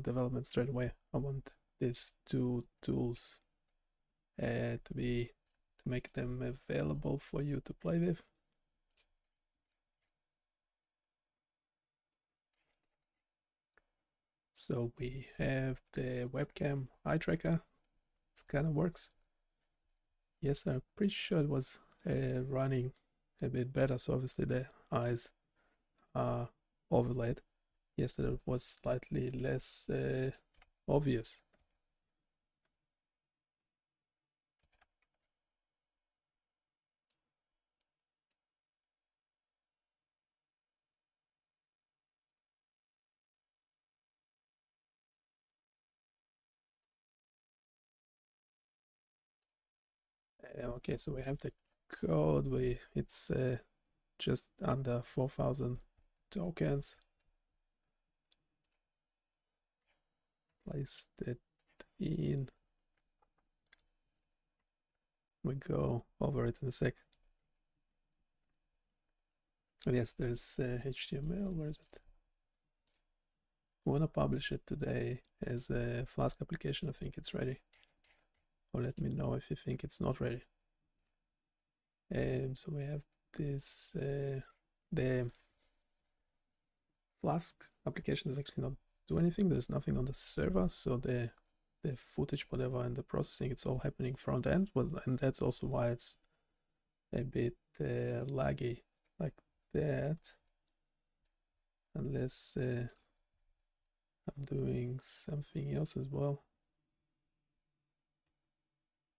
development straight away. I want these two tools to make them available for you to play with. So we have the webcam eye tracker. It kind of works. Yes, I'm pretty sure it was running a bit better. So obviously the eyes are overlaid. Yesterday it was slightly less obvious. Okay, so we have the code. It's just under 4,000 tokens. Place that in. We go over it in a sec. Yes, there's HTML. Where is it? We want to publish it today as a Flask application. I think it's ready. Or let me know if you think it's not ready. So we have this, the Flask application does actually not do anything. There's nothing on the server, so the footage, whatever, and the processing, it's all happening front end. Well, and that's also why it's a bit laggy like that, unless I'm doing something else as well.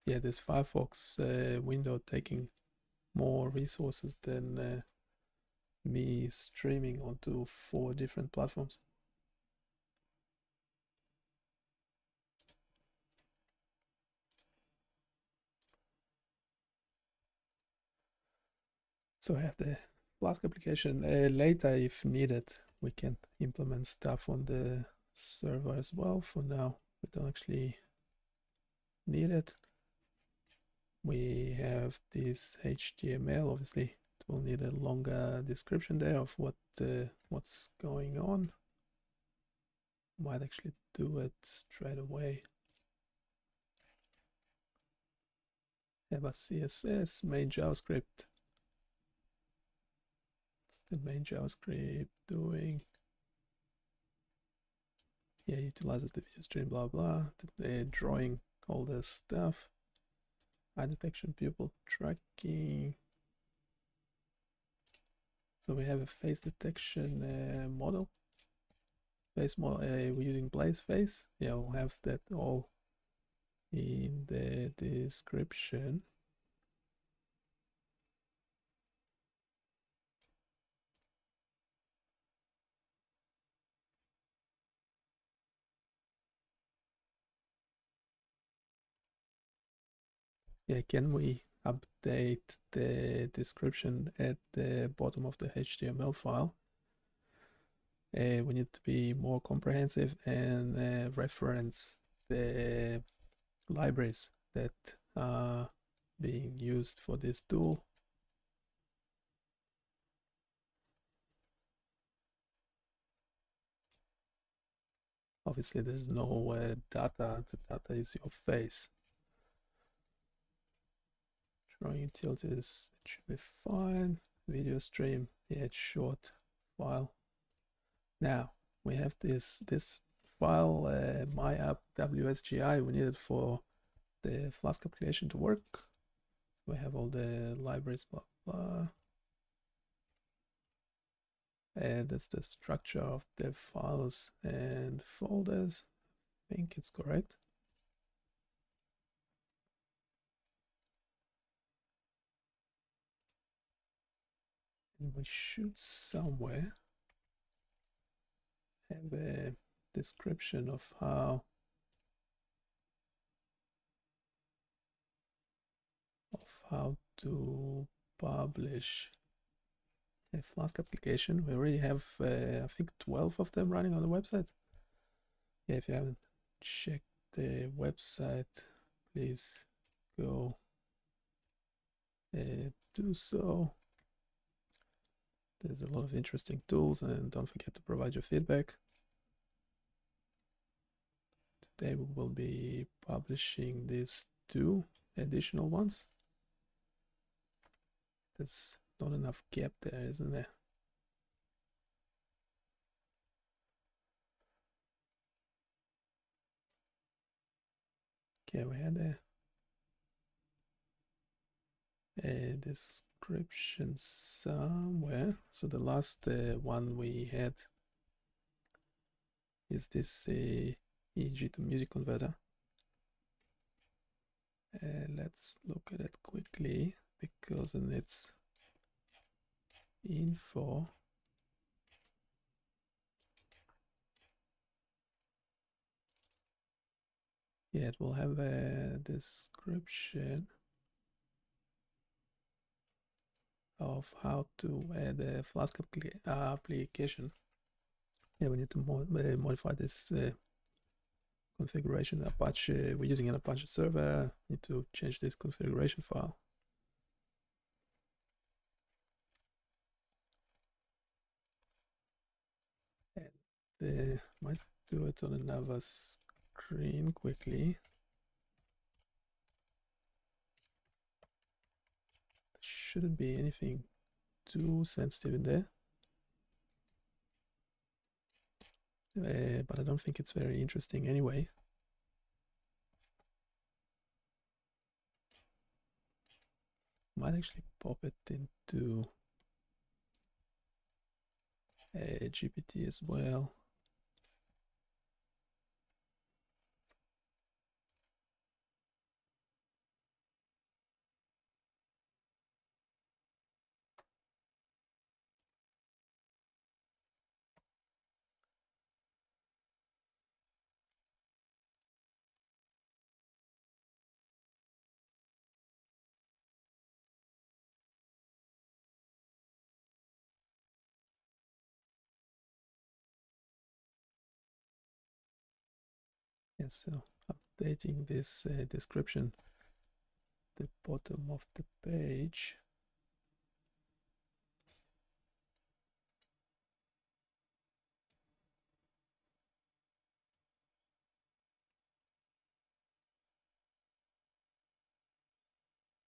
Yeah, this Firefox window taking more resources than me streaming onto 4 different platforms. So I have the Flask application. Later, if needed, we can implement stuff on the server as well. For now, we don't actually need it. We have this HTML. Obviously, it will need a longer description there of what's going on. Might actually do it straight away. Have a CSS, main JavaScript. What's the main JavaScript doing? Yeah, utilizes the video stream, blah blah. They're drawing all this stuff. Eye detection, pupil tracking. So we have a face detection model. Face model. We're using Blaze face. Yeah, we'll have that all in the description. Yeah, can we update the description at the bottom of the HTML file? We need to be more comprehensive and reference the libraries that are being used for this tool. Obviously, there's no data. The data is your face. Drawing utilities, it should be fine. Video stream, yeah, it's short file. Now we have this file, my app WSGI. We need it for the Flask application to work. We have all the libraries, blah blah. And that's the structure of the files and folders. I think it's correct. And we should somewhere have a description of how to publish a Flask application. We already have I think 12 of them running on the website. Yeah, if you haven't checked the website, please go do so. There's a lot of interesting tools, and don't forget to provide your feedback. today we will be publishing these 2 additional ones. There's not enough gap there, isn't there? Okay, we had a description somewhere. So the last one we had is this EEG to music converter. Let's look at it quickly, because in its info it will have a description of how to add a Flask application. Yeah, we need to modify this configuration. Apache, we're using an Apache server. Need to change this configuration file. And might do it on another screen quickly. Shouldn't be anything too sensitive in there. But I don't think it's very interesting anyway. Might actually pop it into a GPT as well. Yeah, so updating this description, the bottom of the page.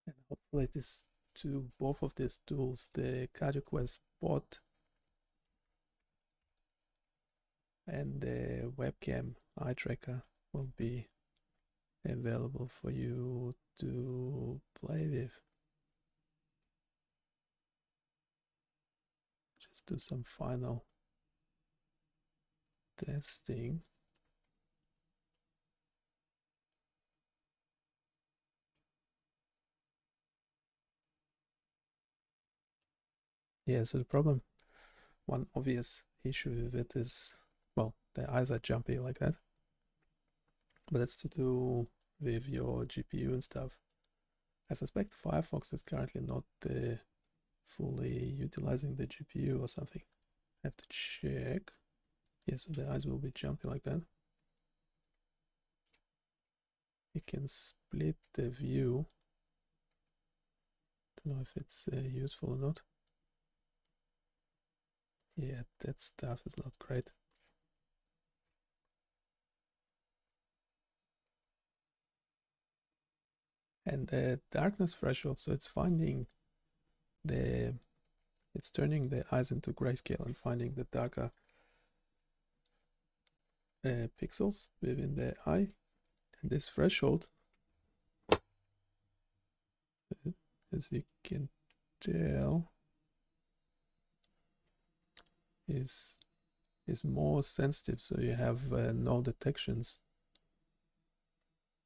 And hopefully this to both of these tools, the CardioQuest bot and the webcam eye tracker, will be available for you to play with. Just do some final testing. Yeah, so the problem, one obvious issue with it is, well, the eyes are jumpy like that, but it's to do with your GPU and stuff. I suspect Firefox is currently not fully utilizing the GPU or something. I have to check. Yes, so the eyes will be jumpy like that. You can split the view. Don't know if it's useful or not. Yeah, that stuff is not great. And the darkness threshold, so it's finding it's turning the eyes into grayscale and finding the darker pixels within the eye. And this threshold, as you can tell, is more sensitive, so you have no detections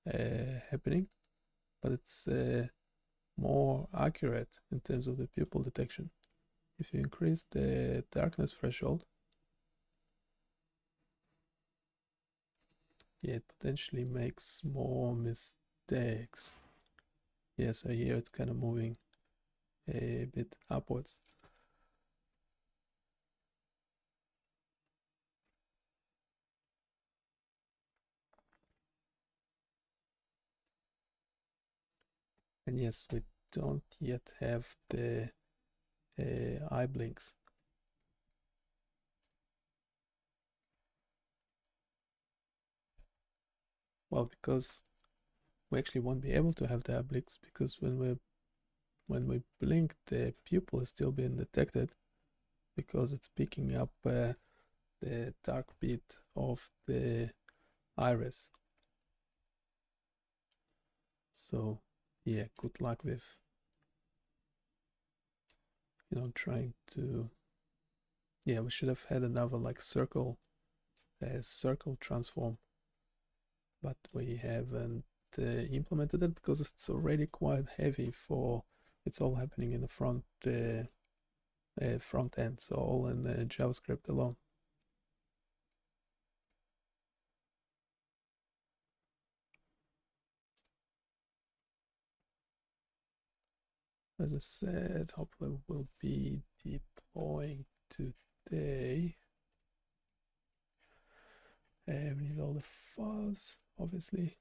happening, but it's more accurate in terms of the pupil detection. If you increase the darkness threshold, yeah, it potentially makes more mistakes. Yeah, so here it's kind of moving a bit upwards. And yes, we don't yet have the eye blinks. well, because we actually won't be able to have the obliques, because when we blink, the pupil is still being detected because it's picking up the dark bit of the iris. So yeah, good luck with trying to, yeah, we should have had another like circle transform, but we haven't implemented it because it's already quite heavy for, it's all happening in the front end, so all in JavaScript alone. As I said, hopefully we'll be deploying today. We need all the files, obviously.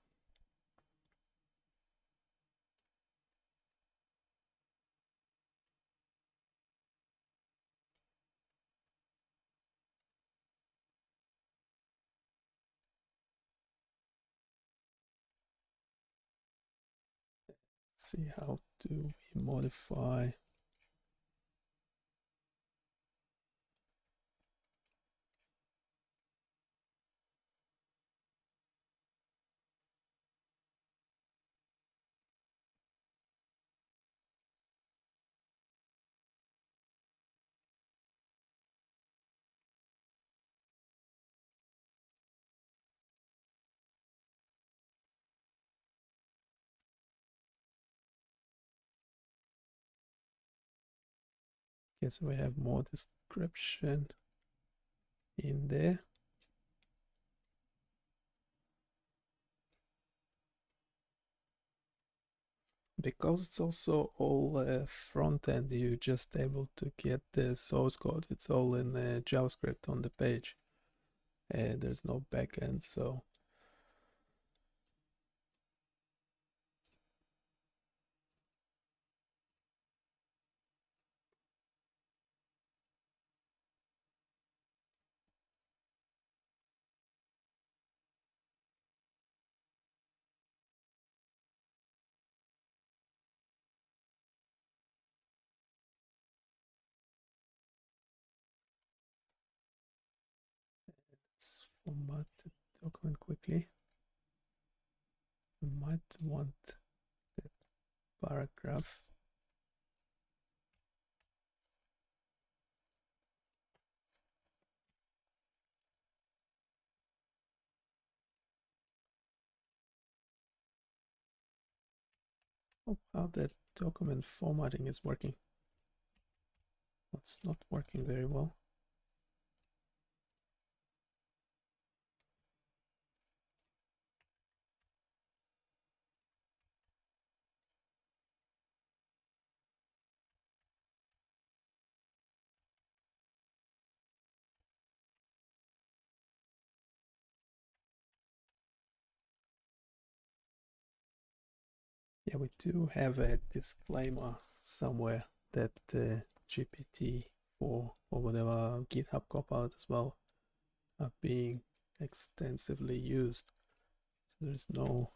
See how do we modify so we have more description in there. Because it's also all front end, you're just able to get the source code. It's all in JavaScript on the page. There's no backend, so let's format the document quickly. We might want the paragraph. Oh, how that document formatting is working. It's not working very well. Yeah, we do have a disclaimer somewhere that GPT-4 or whatever GitHub Copilot as well are being extensively used. So there's no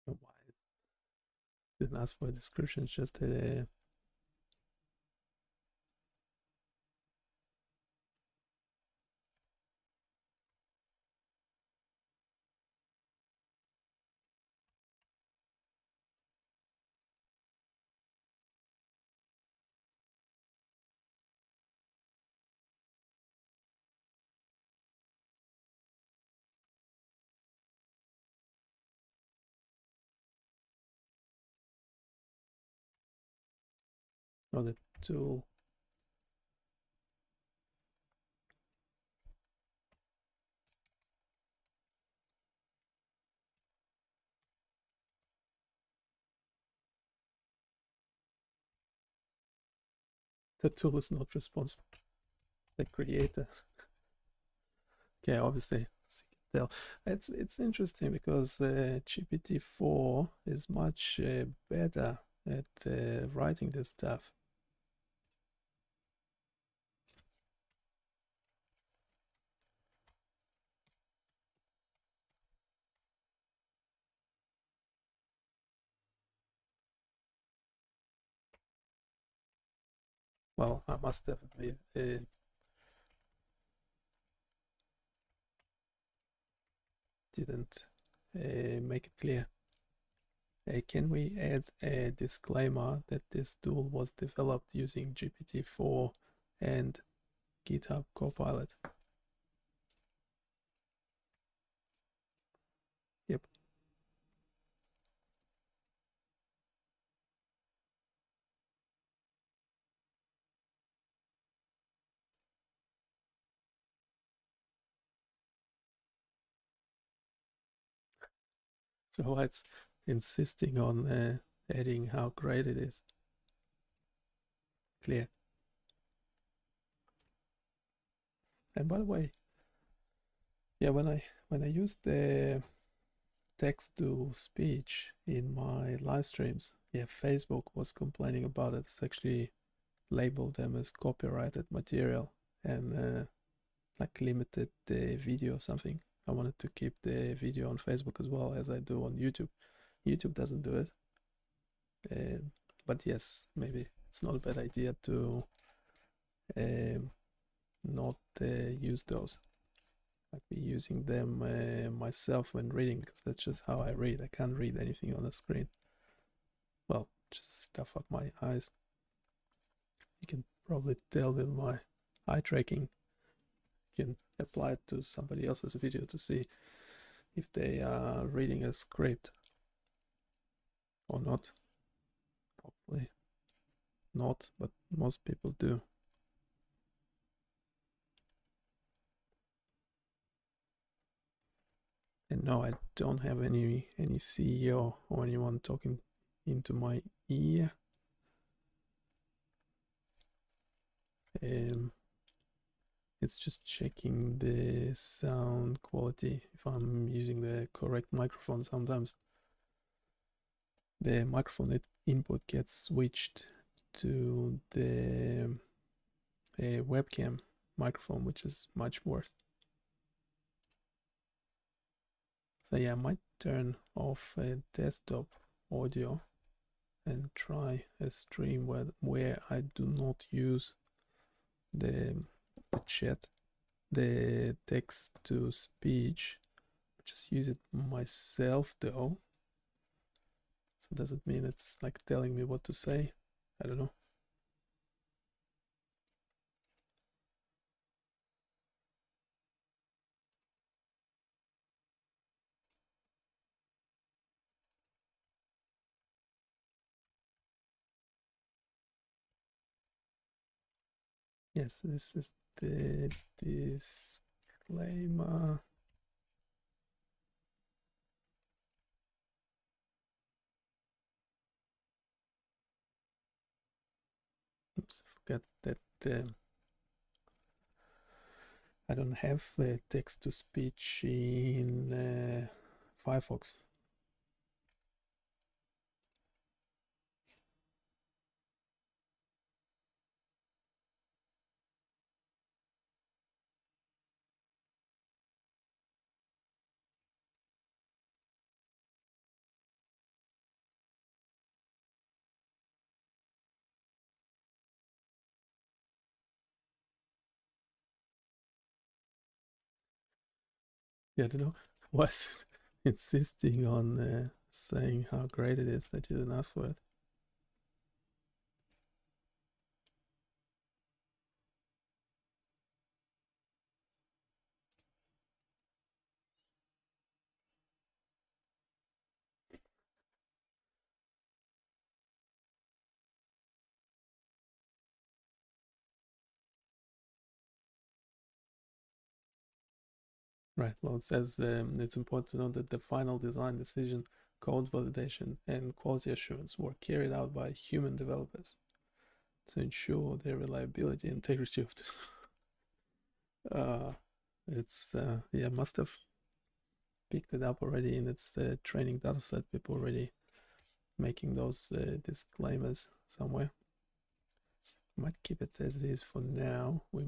why it didn't ask for a description, it's just a or the tool. The tool is not responsible. The creator. Okay, obviously, as you can tell, it's interesting because GPT-4 is much better at writing this stuff. Well, I must have didn't make it clear. Can we add a disclaimer that this tool was developed using GPT-4 and GitHub Copilot? Yep. So it's insisting on adding how great it is. Clear. And by the way, yeah, when I used the text to speech in my live streams, yeah, Facebook was complaining about it. It's actually labeled them as copyrighted material and like limited the video or something. I wanted to keep the video on Facebook as well as I do on YouTube. YouTube doesn't do it. But yes, maybe it's not a bad idea to not use those. I'd be using them myself when reading because that's just how I read. I can't read anything on the screen. Well, just stuff up my eyes. You can probably tell with my eye tracking. You can apply it to somebody else's video to see if they are reading a script or not. Probably not, but most people do. And no, I don't have any CEO or anyone talking into my ear. It's just checking the sound quality if I'm using the correct microphone. Sometimes the microphone input gets switched to the webcam microphone, which is much worse. So yeah, I might turn off a desktop audio and try a stream where I do not use the chat, the text to speech. Just use it myself though. So does it mean it's like telling me what to say? I don't know. Yes, this is the disclaimer. Oops, I forgot that I don't have text to speech in Firefox. Yeah, I don't know. Was insisting on saying how great it is that you didn't ask for it. Right. Well, it says it's important to note that the final design decision, code validation, and quality assurance were carried out by human developers to ensure the reliability and integrity of this. It's yeah, must have picked it up already in its training dataset. People already making those disclaimers somewhere. Might keep it as is for now. We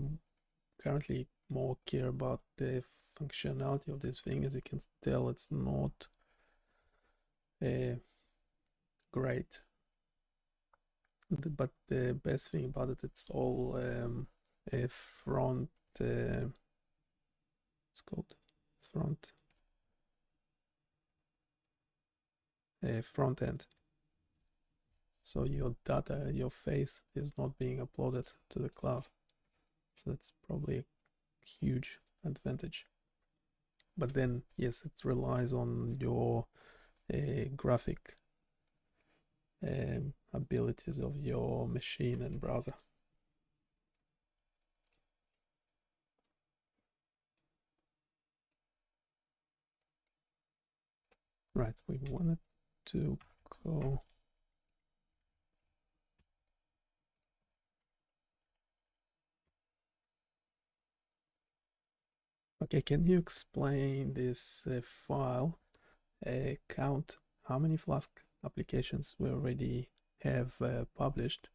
currently more care about the functionality of this thing. As you can tell, it's not great, but the best thing about it, it's all a front it's called front end, so your data, your face is not being uploaded to the cloud, so that's probably a huge advantage. But then yes, it relies on your graphic abilities of your machine and browser. Right, we wanted to go. Okay, can you explain this file count how many Flask applications we already have published?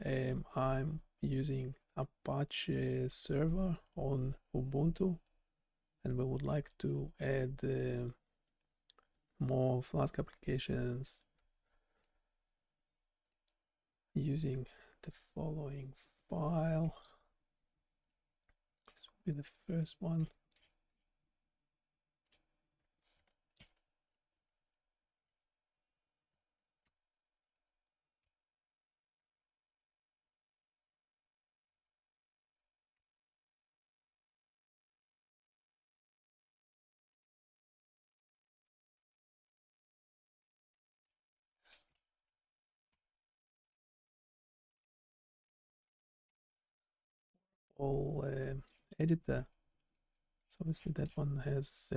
I'm using Apache server on Ubuntu, and we would like to add more Flask applications using the following file. This will be the first one. All editor. So obviously that one has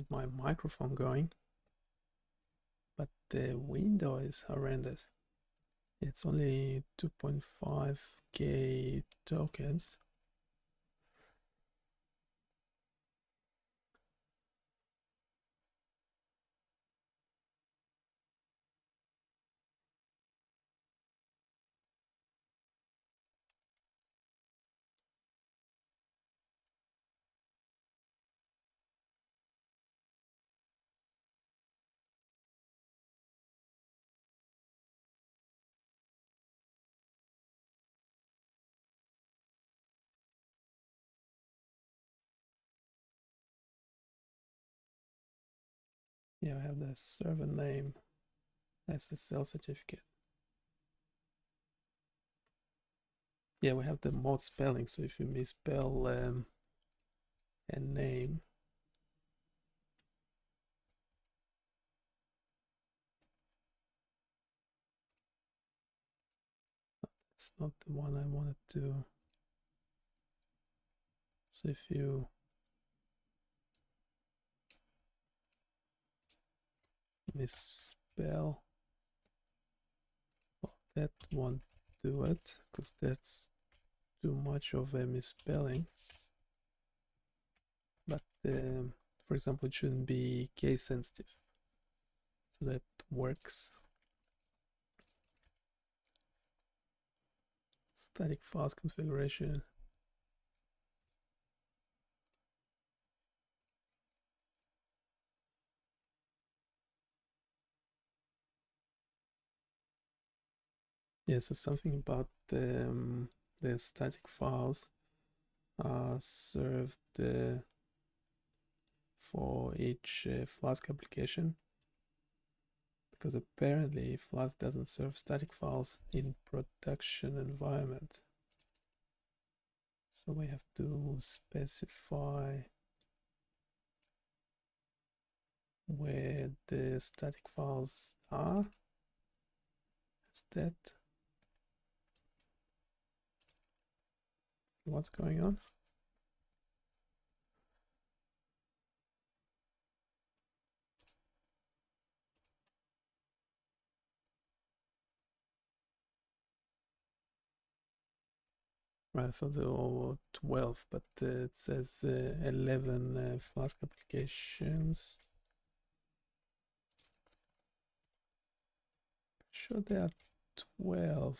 my microphone going, but the window is horrendous. It's only 2.5k tokens. Yeah, I have the server name. That's the SSL certificate. Yeah, we have the mod spelling. So if you misspell a name, it's not the one I wanted to. So if you misspell, well, that won't do it because that's too much of a misspelling. But for example, it shouldn't be case sensitive, so that works. Static files configuration. Yeah, so something about the static files are served for each Flask application, because apparently Flask doesn't serve static files in production environment. So we have to specify where the static files are. Is that what's going on? Right, for the 12, but it says 11 Flask applications. Sure, there are 12.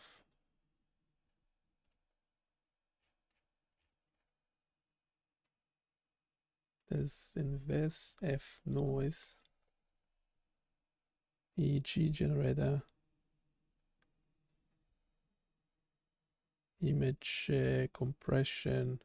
There's invest F noise, EEG generator, image compression,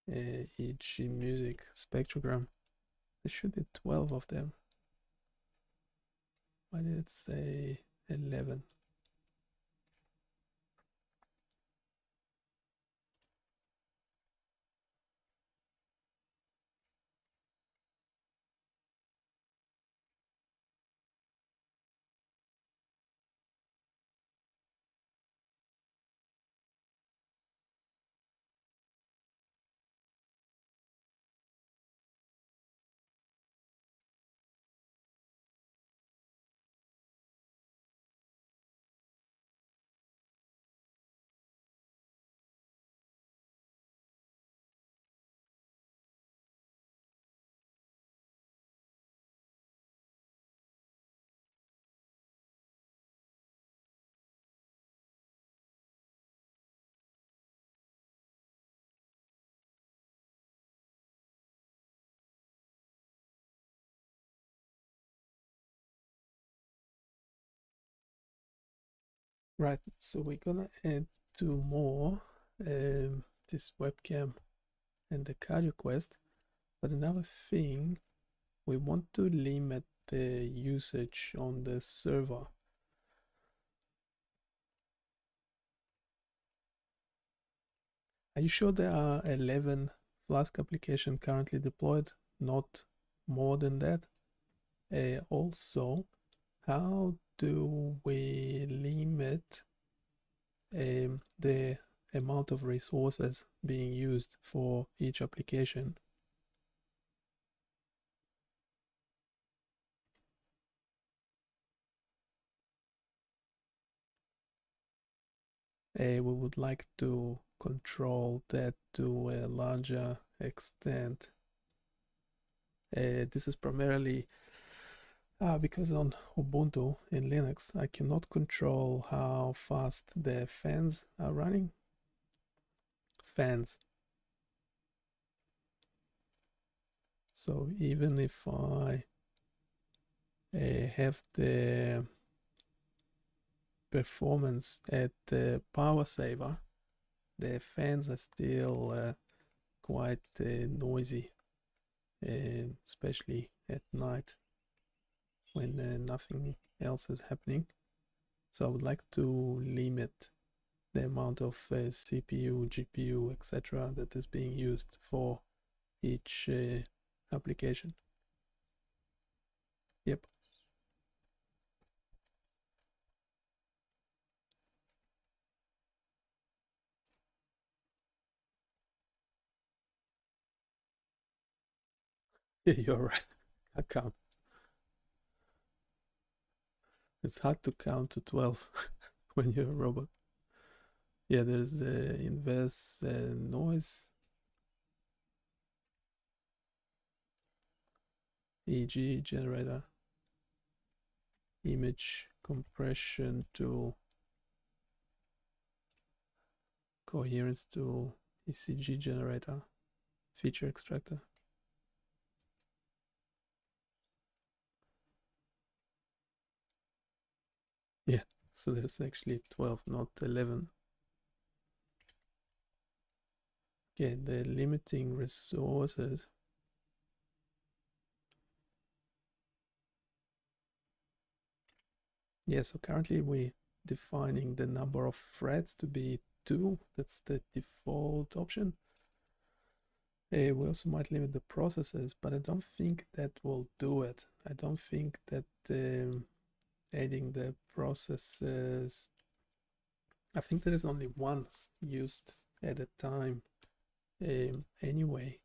EEG music, spectrogram. There should be 12 of them. Why did it say 11? Right, so we're gonna add two more, this webcam and the cardio quest. But another thing, we want to limit the usage on the server. Are you sure there are 11 Flask applications currently deployed, not more than that? Also, how do we limit the amount of resources being used for each application? We would like to control that to a larger extent. This is primarily because on Ubuntu in Linux, I cannot control how fast the fans are running. Fans. So even if I have the performance at the power saver, the fans are still quite noisy, especially at night when nothing else is happening. So I would like to limit the amount of CPU, GPU, etc. that is being used for each application. Yep. You're right. I count. It's hard to count to 12 when you're a robot. Yeah, there's inverse noise, EEG generator, image compression tool, coherence tool, ECG generator, feature extractor. Yeah, so there's actually 12, not 11. Okay, the limiting resources. Yeah, so currently we defining the number of threads to be 2. That's the default option. We also might limit the processes, but I don't think that will do it. I don't think that adding the processes, I think there is only one used at a time anyway.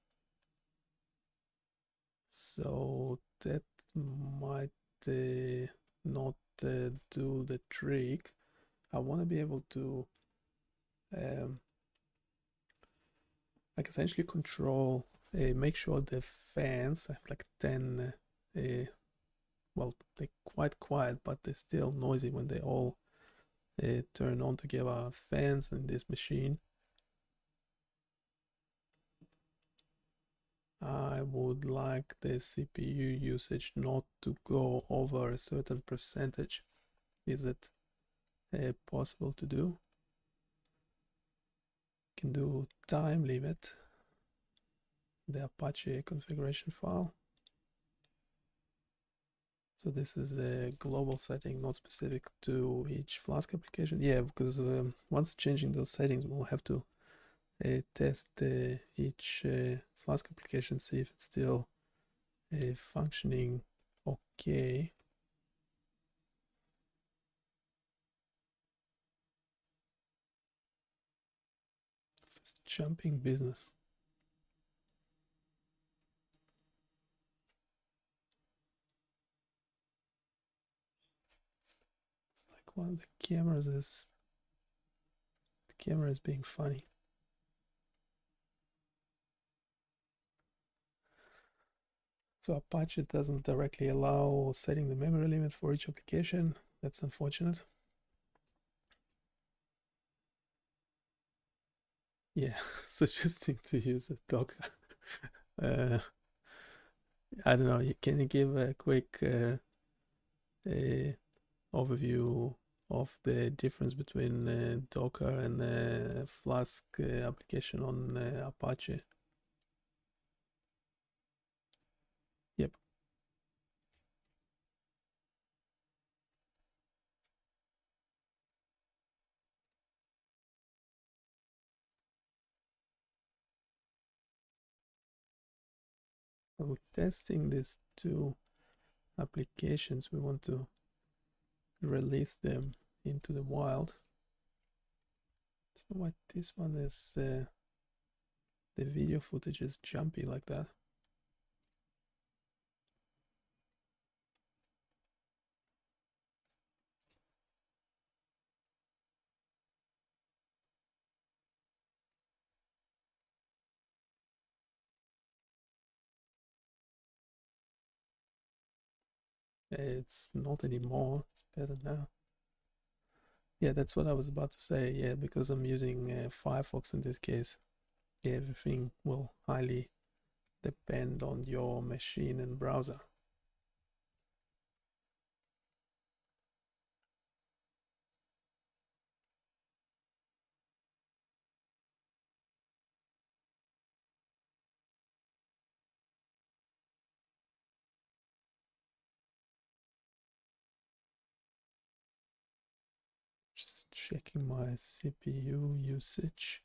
So that might not do the trick. I want to be able to like essentially control, make sure the fans, I have like 10, well, they're quite quiet, but they're still noisy when they all turn on together, fans in this machine. I would like the CPU usage not to go over a certain percentage. Is it possible to do? Can do time limit, the Apache configuration file. So this is a global setting, not specific to each Flask application. Yeah, because once changing those settings, we'll have to test each Flask application, see if it's still functioning okay. It's this jumping business. It's like one of the cameras is, the camera is being funny. So Apache doesn't directly allow setting the memory limit for each application. That's unfortunate. Yeah, suggesting to use a Docker. I don't know. Can you give a quick overview of the difference between Docker and Flask application on Apache? Yep. We're testing these two applications. We want to release them into the wild. So what this one is, the video footage is jumpy like that. It's not anymore. It's better now. Yeah, that's what I was about to say. Yeah, because I'm using Firefox in this case. Yeah, everything will highly depend on your machine and browser. Just checking my CPU usage.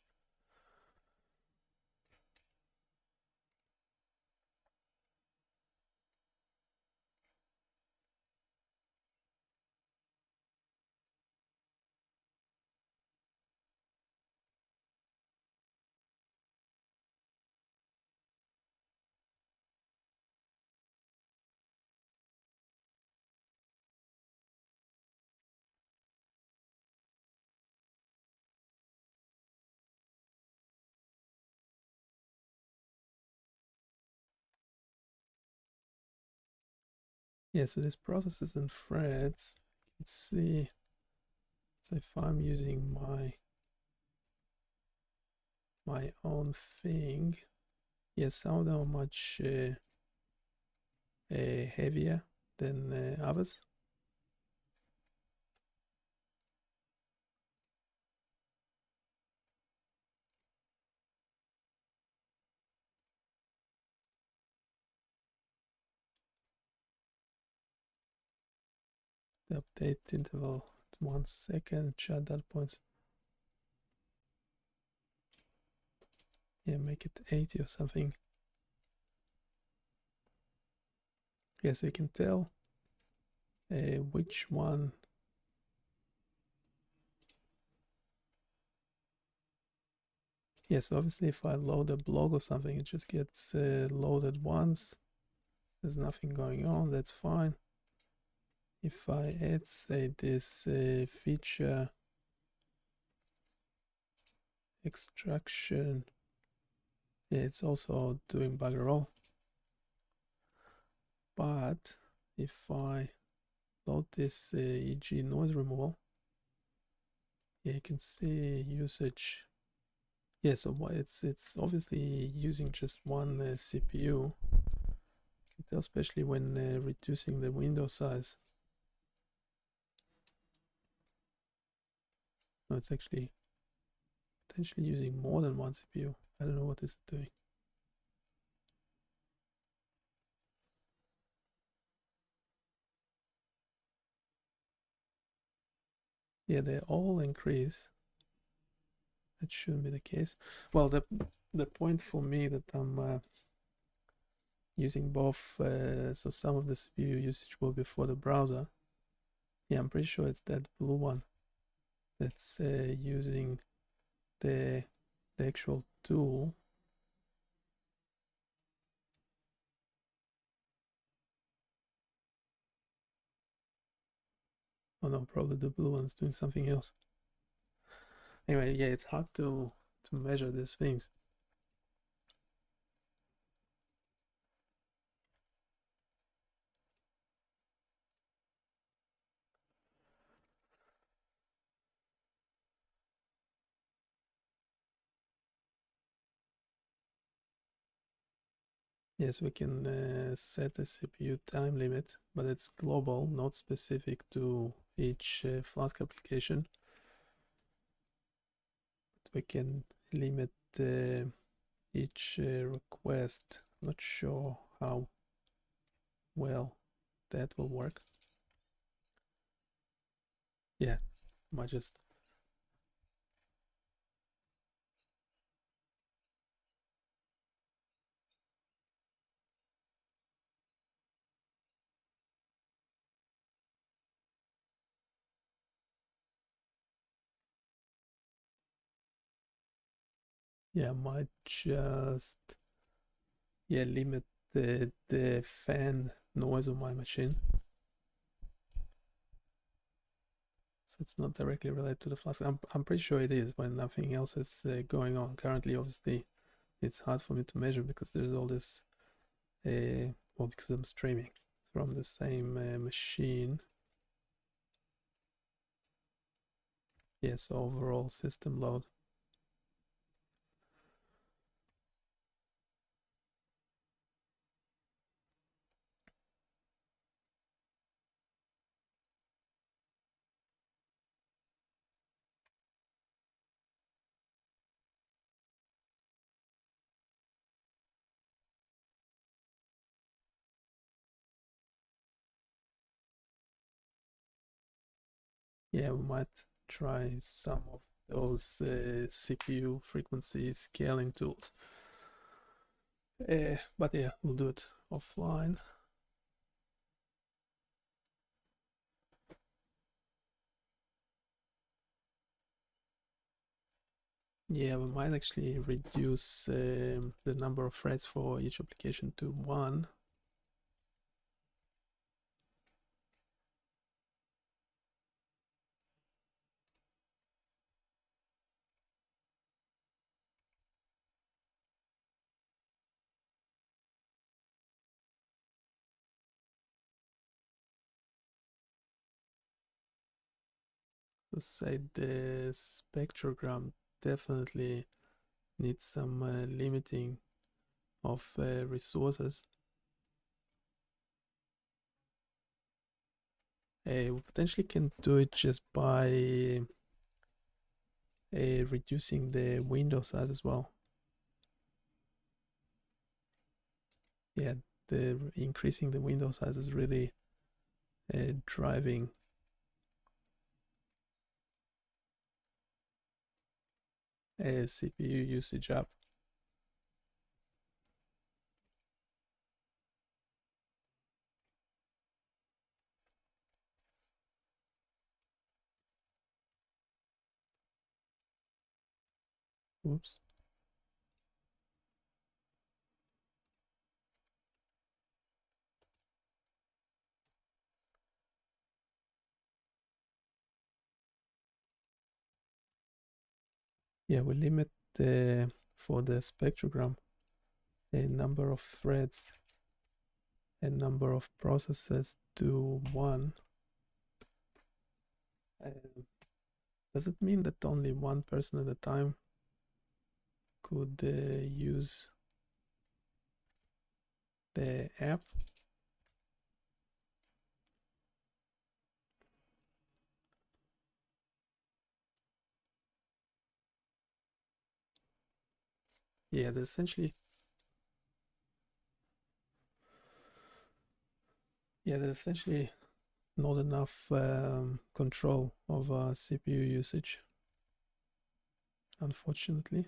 Yeah, so this processes and threads. Let's see. So if I'm using my own thing, yes, some of them are much heavier than others. the update interval 1 second, chat data points. Yeah, make it 80 or something. Yeah, so you can tell which one. Yes, obviously if I load a blog or something, it just gets loaded once. There's nothing going on, that's fine. If I add, say, this feature extraction, yeah, it's also doing bugger all. But if I load this e.g. noise removal, yeah, you can see usage. Yeah, so it's obviously using just one CPU. You can tell, especially when reducing the window size. No, it's actually potentially using more than one CPU. I don't know what it's doing. Yeah, they all increase. That shouldn't be the case. Well, the point for me that I'm using both, so some of the CPU usage will be for the browser. Yeah, I'm pretty sure it's that blue one that's using the actual tool. Oh no, probably the blue one's doing something else. Anyway, yeah, it's hard to measure these things. Yes, we can set a CPU time limit, but it's global, not specific to each Flask application. But we can limit each request. Not sure how well that will work. Yeah, might just might just limit the fan noise on my machine. So it's not directly related to the Flask. I'm pretty sure it is when nothing else is going on. Currently, obviously, it's hard for me to measure because there's all this, well, because I'm streaming from the same machine. Yes, overall system load. Yeah, we might try some of those CPU frequency scaling tools. But yeah, we'll do it offline. Yeah, we might actually reduce the number of threads for each application to 1. So say the spectrogram definitely needs some limiting of resources. We potentially can do it just by reducing the window size as well. Yeah, the increasing the window size is really driving CPU usage up. Oops. Yeah, we limit for the spectrogram a number of threads and number of processes to 1. Does it mean that only one person at a time could use the app? Yeah, there's essentially not enough control over CPU usage, unfortunately.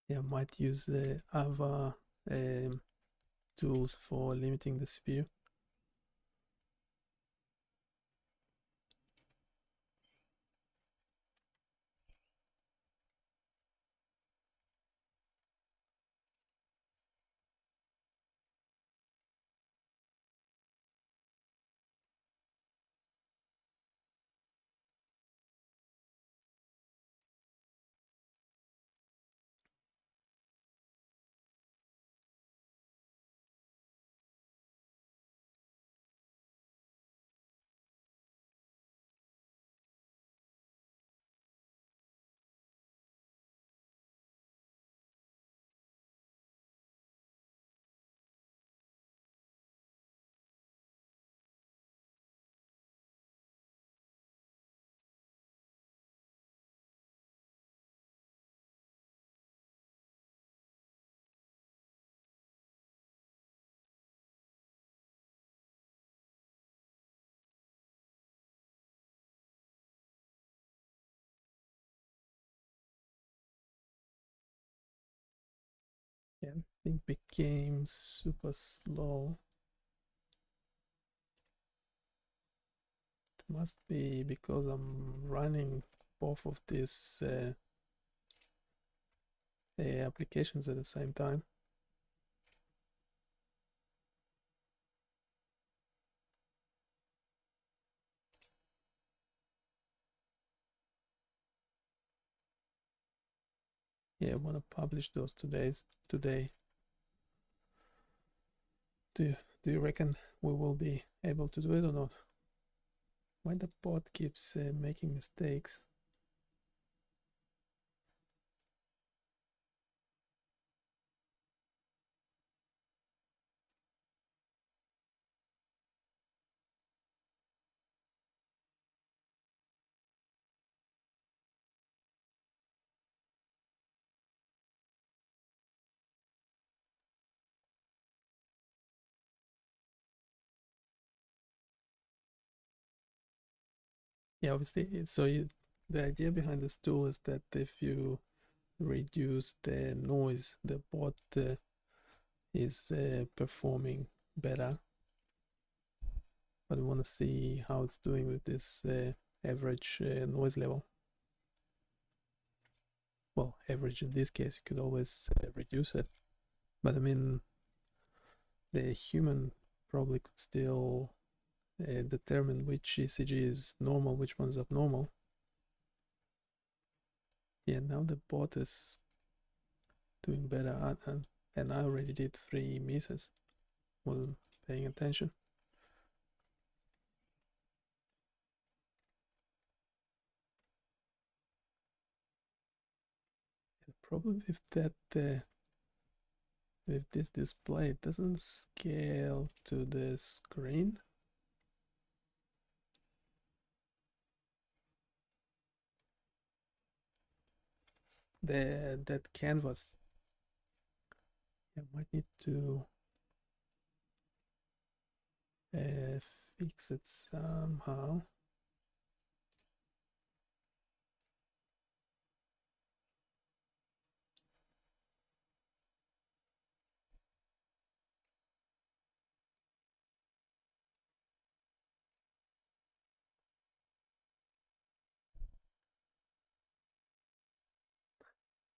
Yeah, might use other tools for limiting the CPU. Yeah, everything became super slow. It must be because I'm running both of these applications at the same time. Yeah, I want to publish those today. Do you reckon we will be able to do it or not? Why the bot keeps making mistakes? Yeah, obviously. The idea behind this tool is that if you reduce the noise, the bot is performing better. But we want to see how it's doing with this average noise level. Well, average in this case, you could always reduce it. But I mean, the human probably could still determine which ECG is normal, which one's abnormal. Yeah, now the bot is doing better, and I already did 3 misses. Wasn't paying attention. The problem with that, with this display, it doesn't scale to the screen. that canvas. I might need to fix it somehow.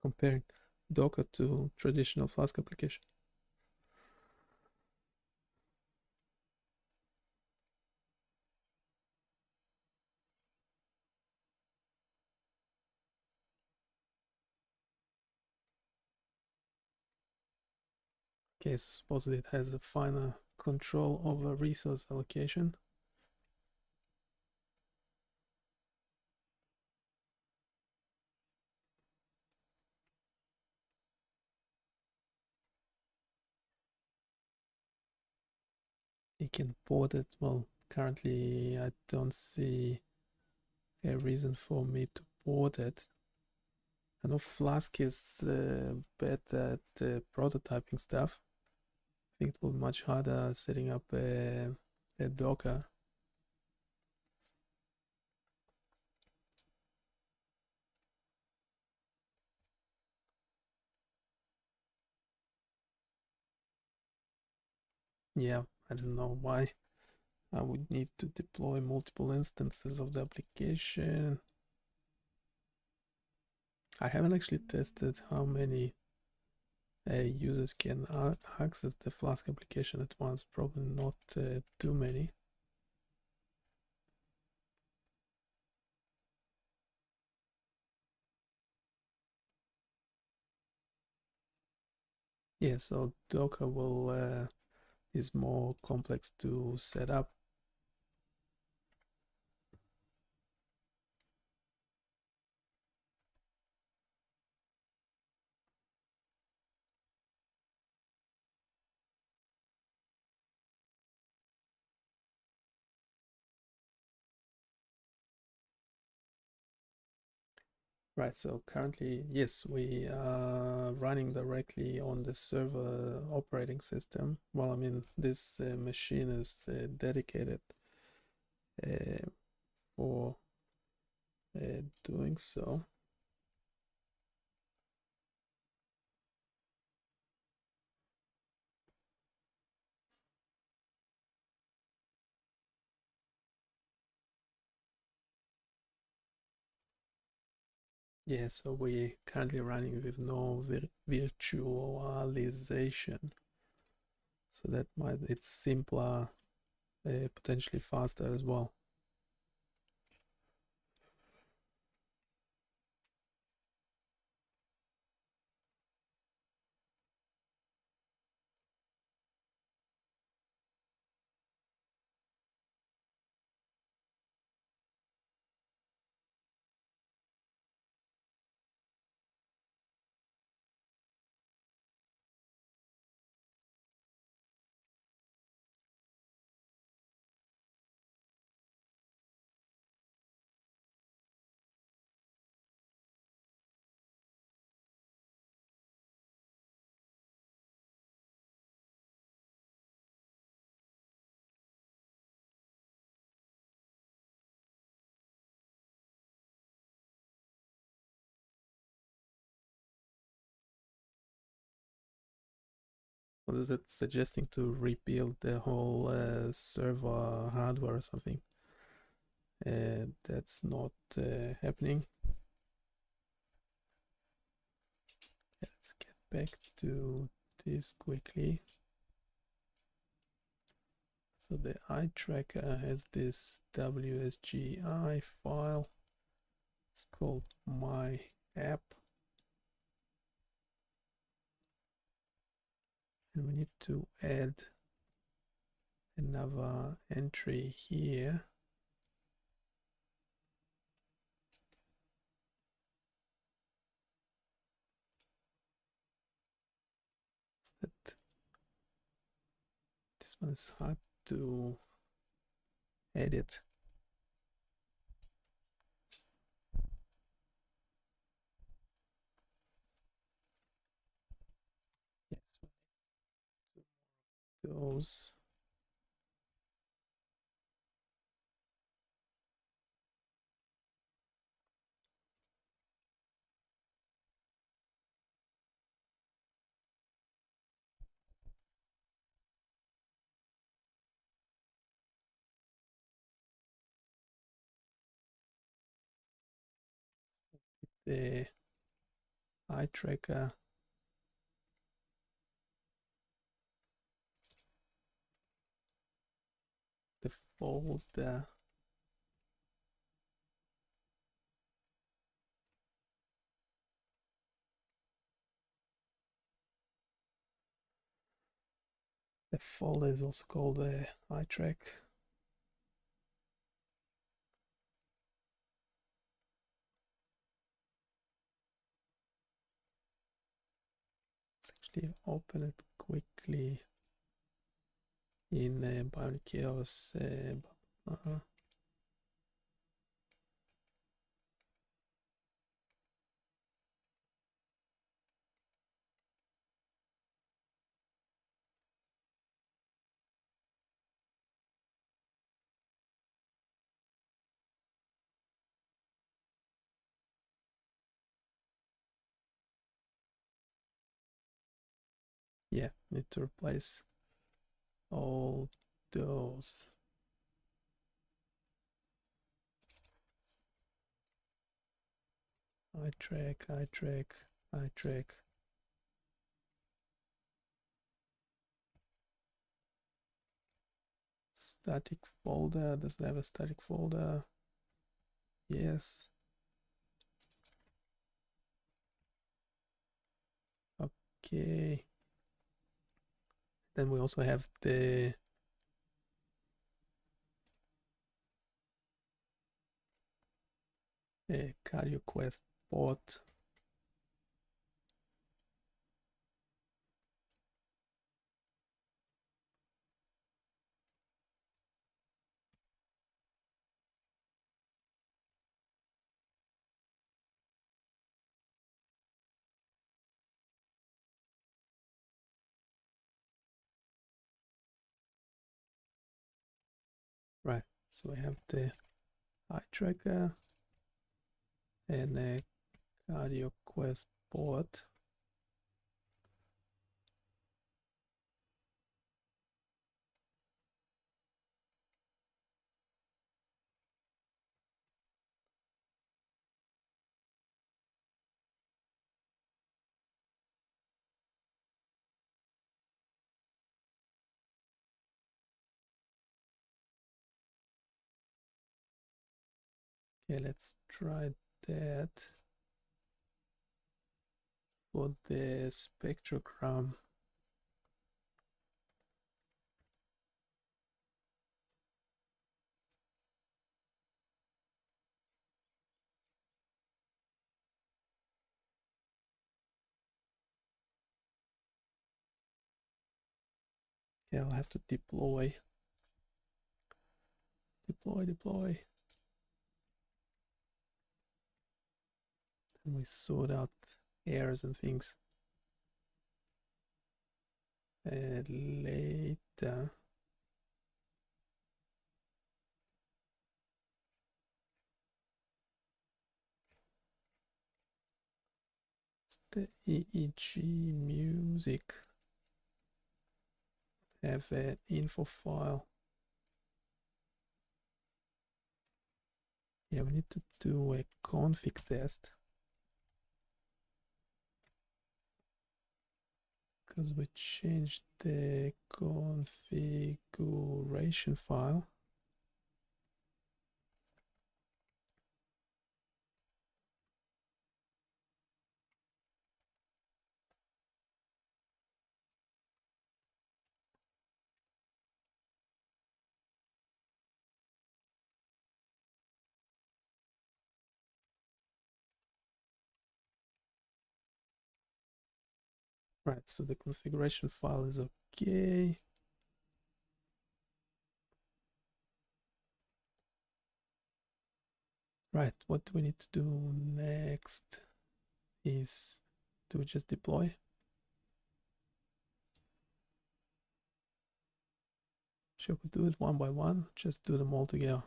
Comparing Docker to traditional Flask application. Okay, so supposedly it has a finer control over resource allocation. You can port it. Well, currently I don't see a reason for me to port it. I know Flask is better at prototyping stuff. I think it will be much harder setting up a Docker. Yeah, I don't know why I would need to deploy multiple instances of the application. I haven't actually tested how many users can access the Flask application at once. Probably not too many. Yeah, so Docker will is more complex to set up. Right, so currently, yes, we are running directly on the server operating system. Well, I mean, this machine is dedicated for doing so. Yeah, so we currently running with no virtualization. So that might, it's simpler, potentially faster as well. What is it suggesting, to rebuild the whole server hardware or something? That's not happening. Let's get back to this quickly. So the eye tracker has this WSGI file. It's called my app. And we need to add another entry here. This one is hard to edit. those. The eye tracker, the folder, the folder is also called the eye track. Let's actually open it quickly in biocurious. Yeah, need to replace all those. Eye track, eye track, eye track. Static folder, does it have a static folder? Yes. Okay. Then we also have the CardioQuest bot. Right, so we have the eye tracker and a CardioQuest bot. Okay, let's try that for the spectrogram. Yeah, I'll have to deploy. Deploy. And we sort out errors and things later. It's the EEG music. Have an info file. Yeah, we need to do a config test because we changed the configuration file. Right, so the configuration file is okay. Right, what do we need to do next is to just deploy. Should we do it one by one? Just do them all together.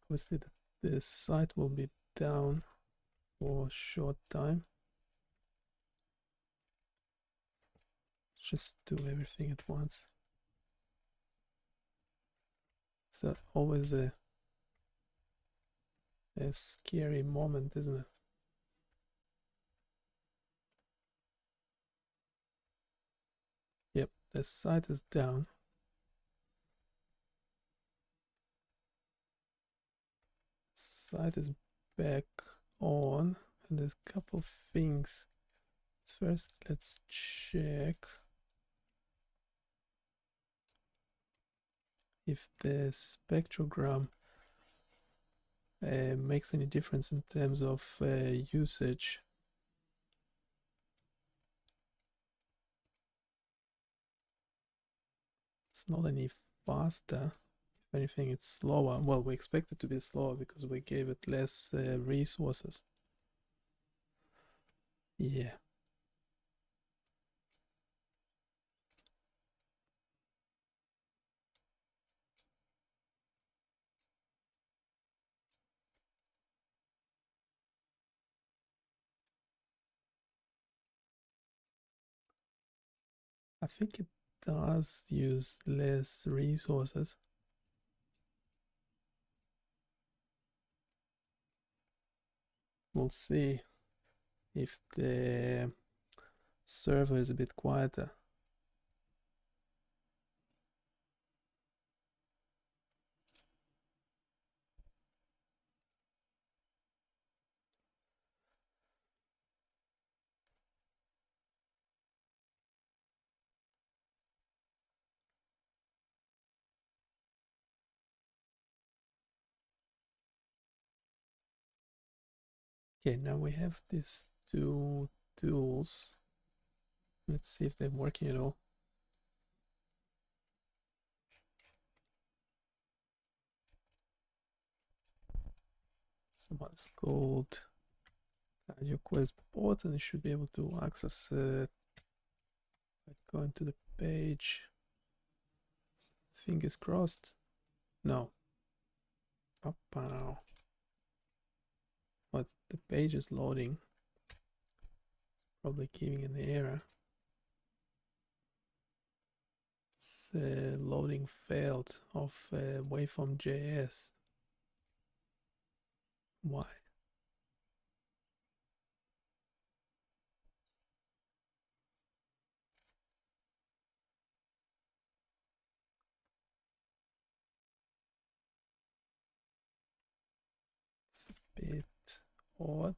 Obviously, the site will be down for a short time. Just do everything at once. It's always a scary moment, isn't it? Yep, the site is down. Site is back on, and there's a couple of things. First, let's check if the spectrogram makes any difference in terms of usage. It's not any faster. If anything, it's slower. Well, we expect it to be slower because we gave it less resources. Yeah. I think it does use less resources. We'll see if the server is a bit quieter. Okay, now we have these two tools. Let's see if they're working at all. So one's called biocurious port, and you should be able to access it by going to the page. Fingers crossed. No. But the page is loading. Probably giving an error. It's loading failed of waveform.js. Why? It's a bit odd.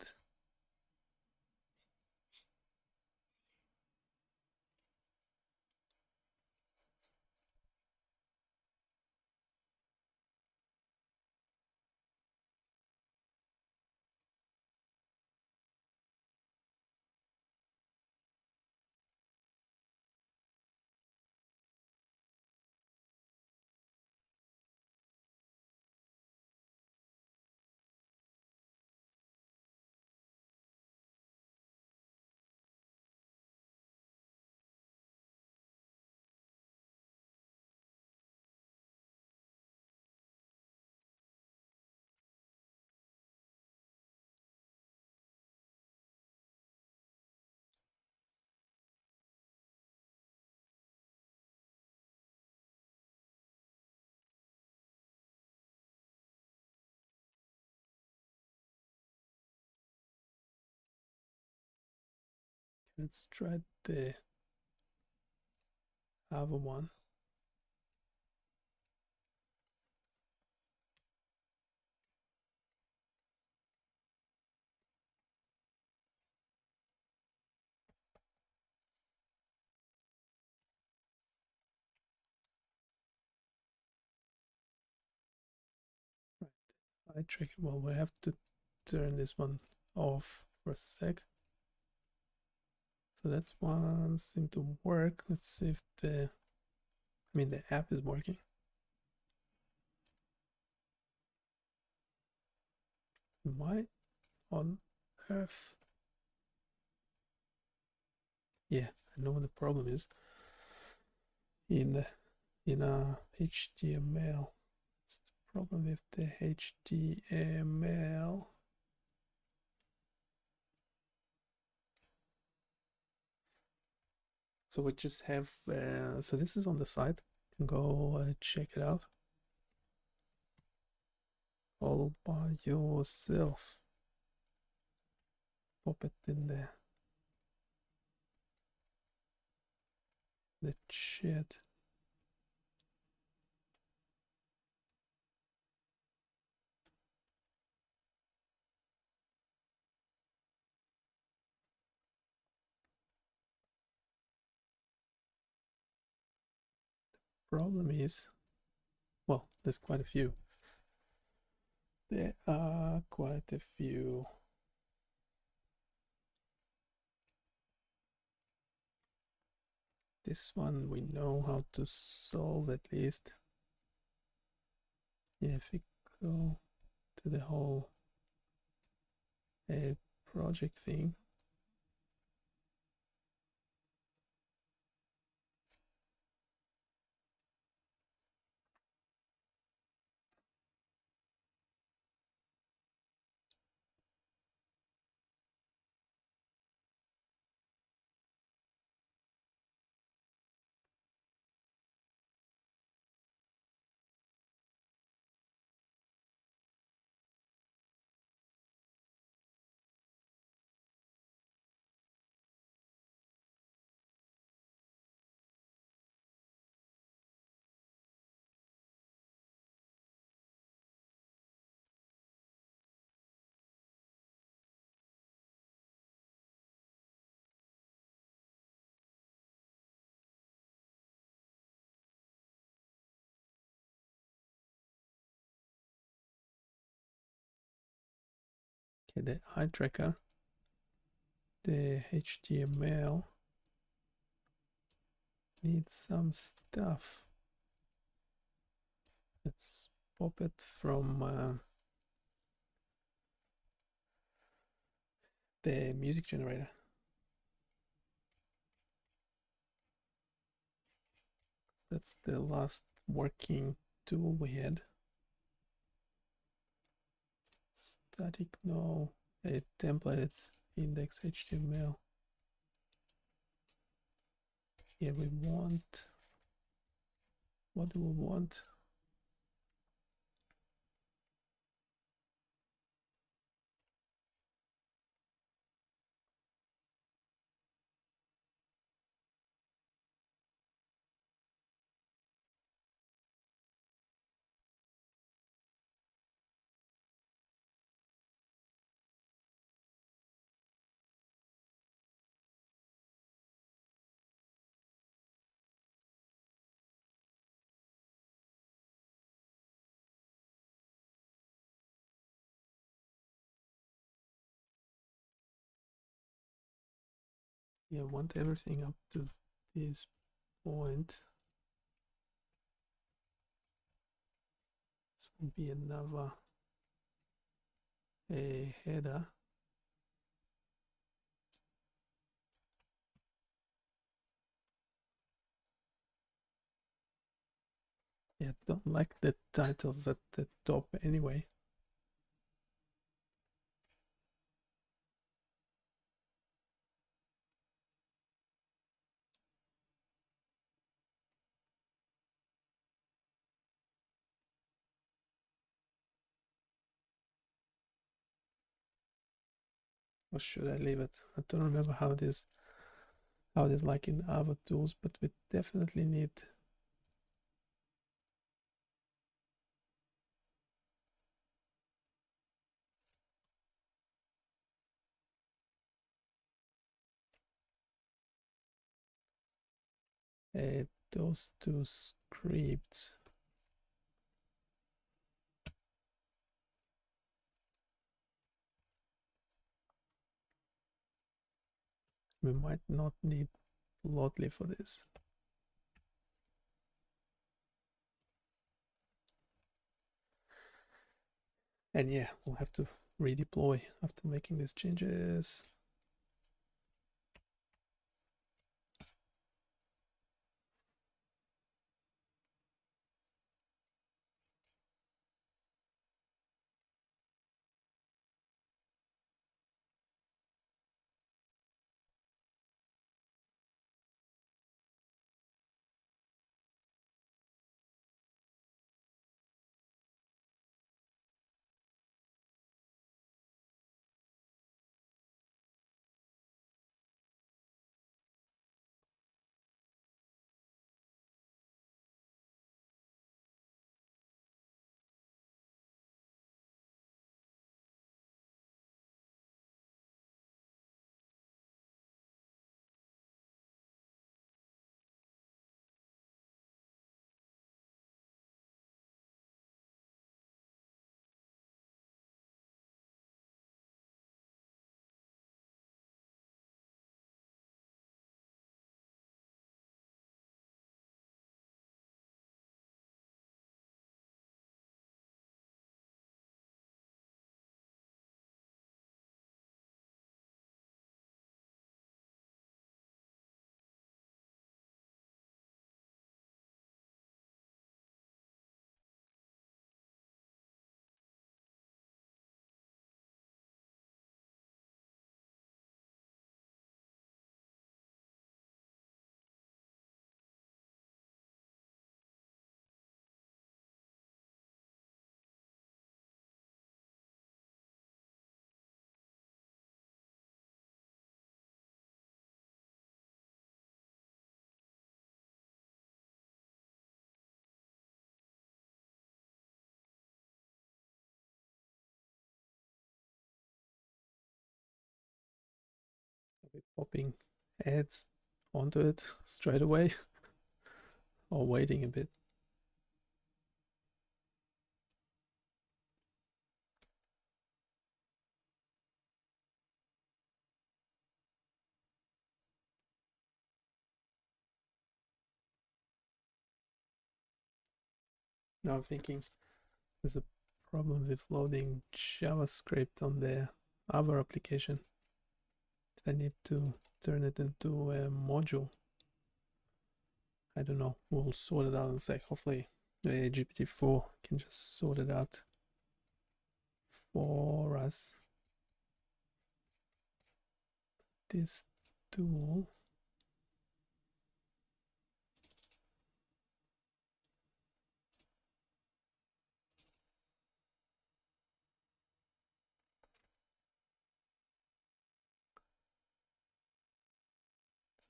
Let's try the other one. I trick. Well, we have to turn this one off for a sec. So that's one seemed to work. Let's see if the app is working. Why on earth? Yeah, I know what the problem is. in a HTML. What's the problem with the HTML? So we just have, so this is on the site. You can go check it out all by yourself. Pop it in there. The chat. Problem is, well, there's quite a few. There are quite a few. This one we know how to solve at least. Yeah, if we go to the whole project thing. Okay, the eye tracker, the HTML needs some stuff. Let's pop it from the music generator. That's the last working tool we had. Static, no. Templates, index HTML. Yeah, we want, what do we want? Yeah, want everything up to this point. This will be another a header. Yeah, don't like the titles at the top anyway. Or should I leave it? I don't remember how it is like in other tools, but we definitely need those two scripts. We might not need Lotley for this. And yeah, we'll have to redeploy after making these changes. popping ads onto it straight away or waiting a bit. Now I'm thinking there's a problem with loading JavaScript on the other application. I need to turn it into a module. I don't know. We'll sort it out in a sec. Hopefully GPT-4 can just sort it out for us. This tool.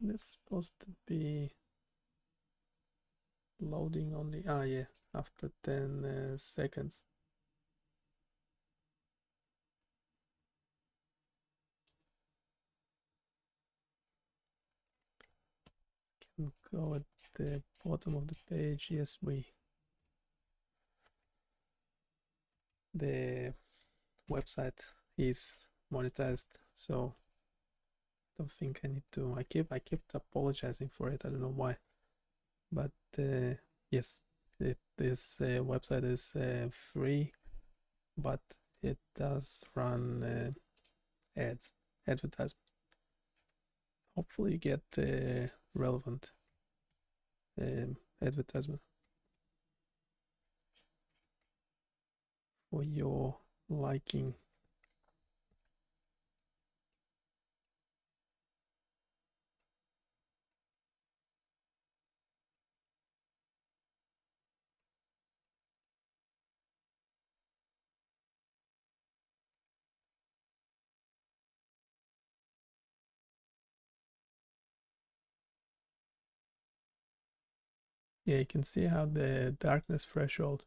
It's supposed to be loading only, yeah, after 10 seconds. Can go at the bottom of the page. Yes, the website is monetized, so don't think I need to. I kept apologizing for it. I don't know why, but yes, this website is free, but it does run advertisement. Hopefully you get relevant advertisement for your liking. Yeah, you can see how the darkness threshold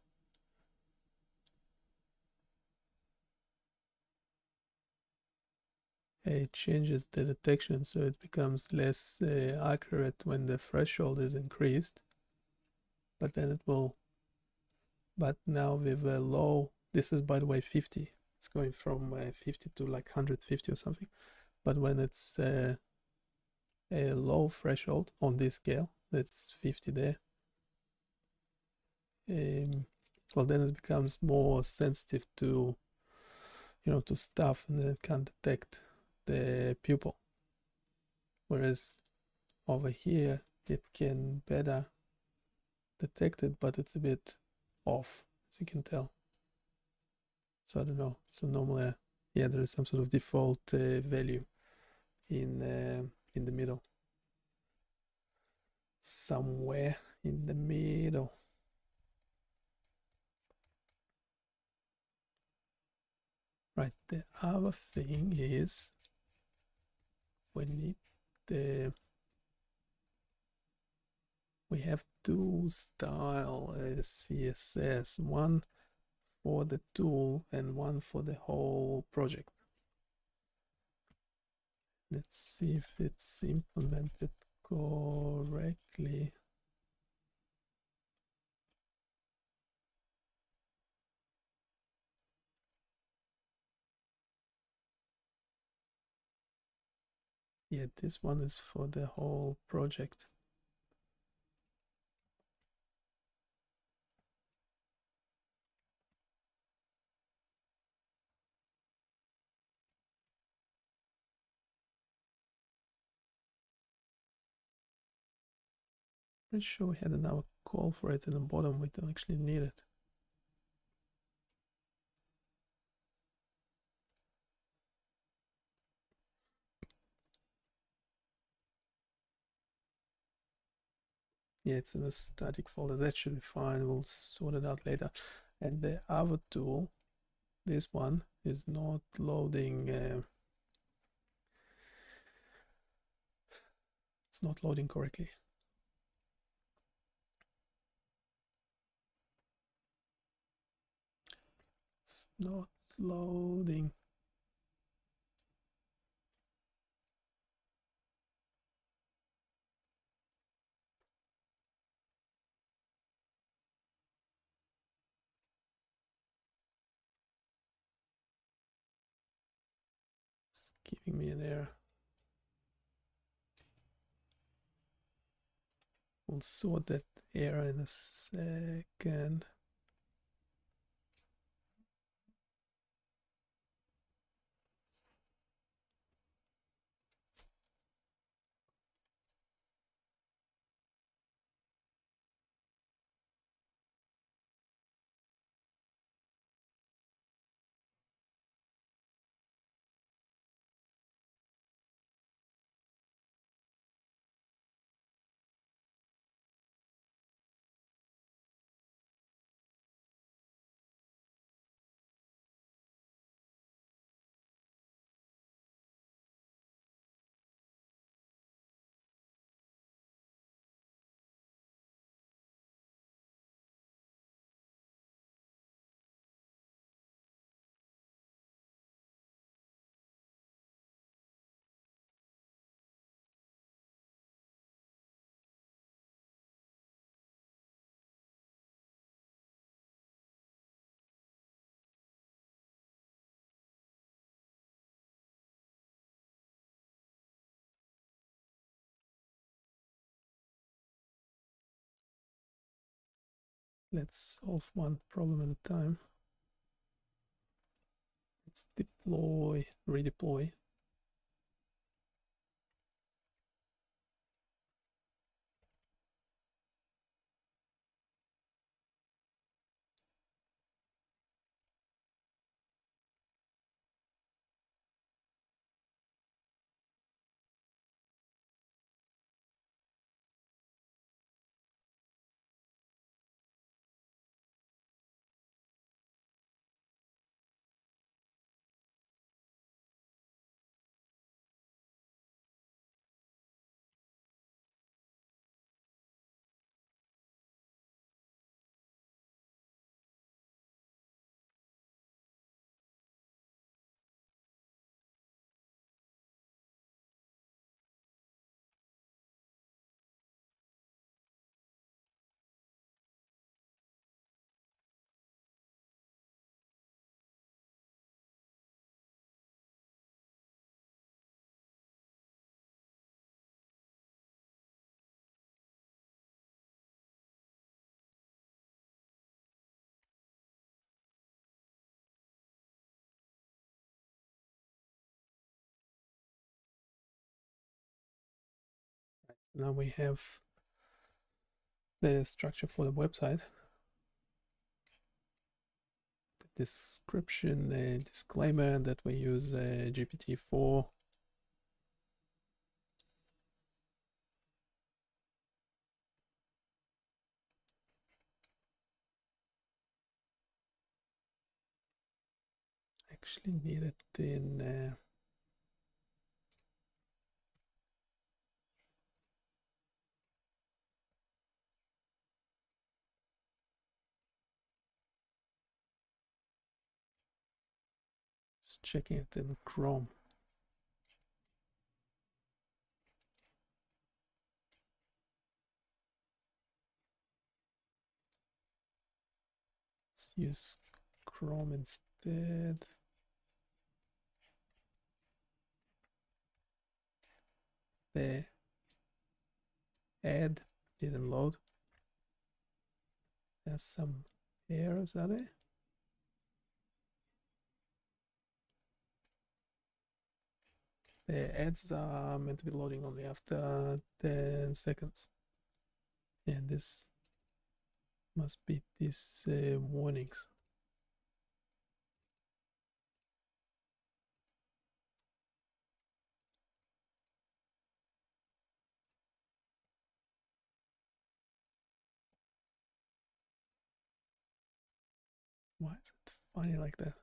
it changes the detection, so it becomes less accurate when the threshold is increased, but then it will. But now with a low, this is by the way 50, it's going from 50 to like 150 or something, but when it's a low threshold on this scale, that's 50 there, well then it becomes more sensitive to to stuff, and then it can detect the pupil, whereas over here it can better detect it, but it's a bit off, as you can tell. So I don't know, so normally yeah, there is some sort of default value in the middle, somewhere in the middle. Right, the other thing is we need we have two style CSS, one for the tool and one for the whole project. Let's see if it's implemented correctly. Yeah, this one is for the whole project. Pretty sure we had another call for it in the bottom. We don't actually need it. Yeah, it's in a static folder. That should be fine. We'll sort it out later. And the other tool, this one, is not loading. It's not loading correctly. It's not loading. giving me an error. We'll sort that error in a second. Let's solve one problem at a time. Let's redeploy. Now we have the structure for the website. The description, the disclaimer that we use GPT-4. Actually need it in just checking it in Chrome. Let's use Chrome instead. The ad didn't load. There's some errors, are there? The ads are meant to be loading only after 10 seconds. And this must be these warnings. Why is it funny like that?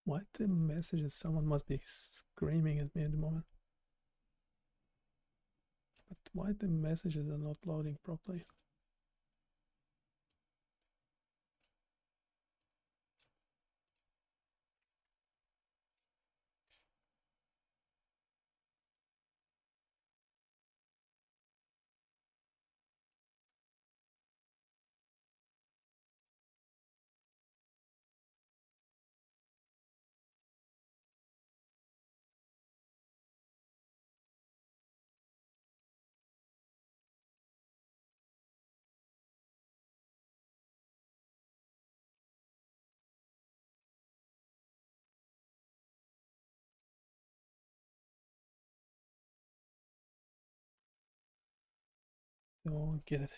Why the messages? Someone must be screaming at me at the moment. But why the messages are not loading properly? Don't get it.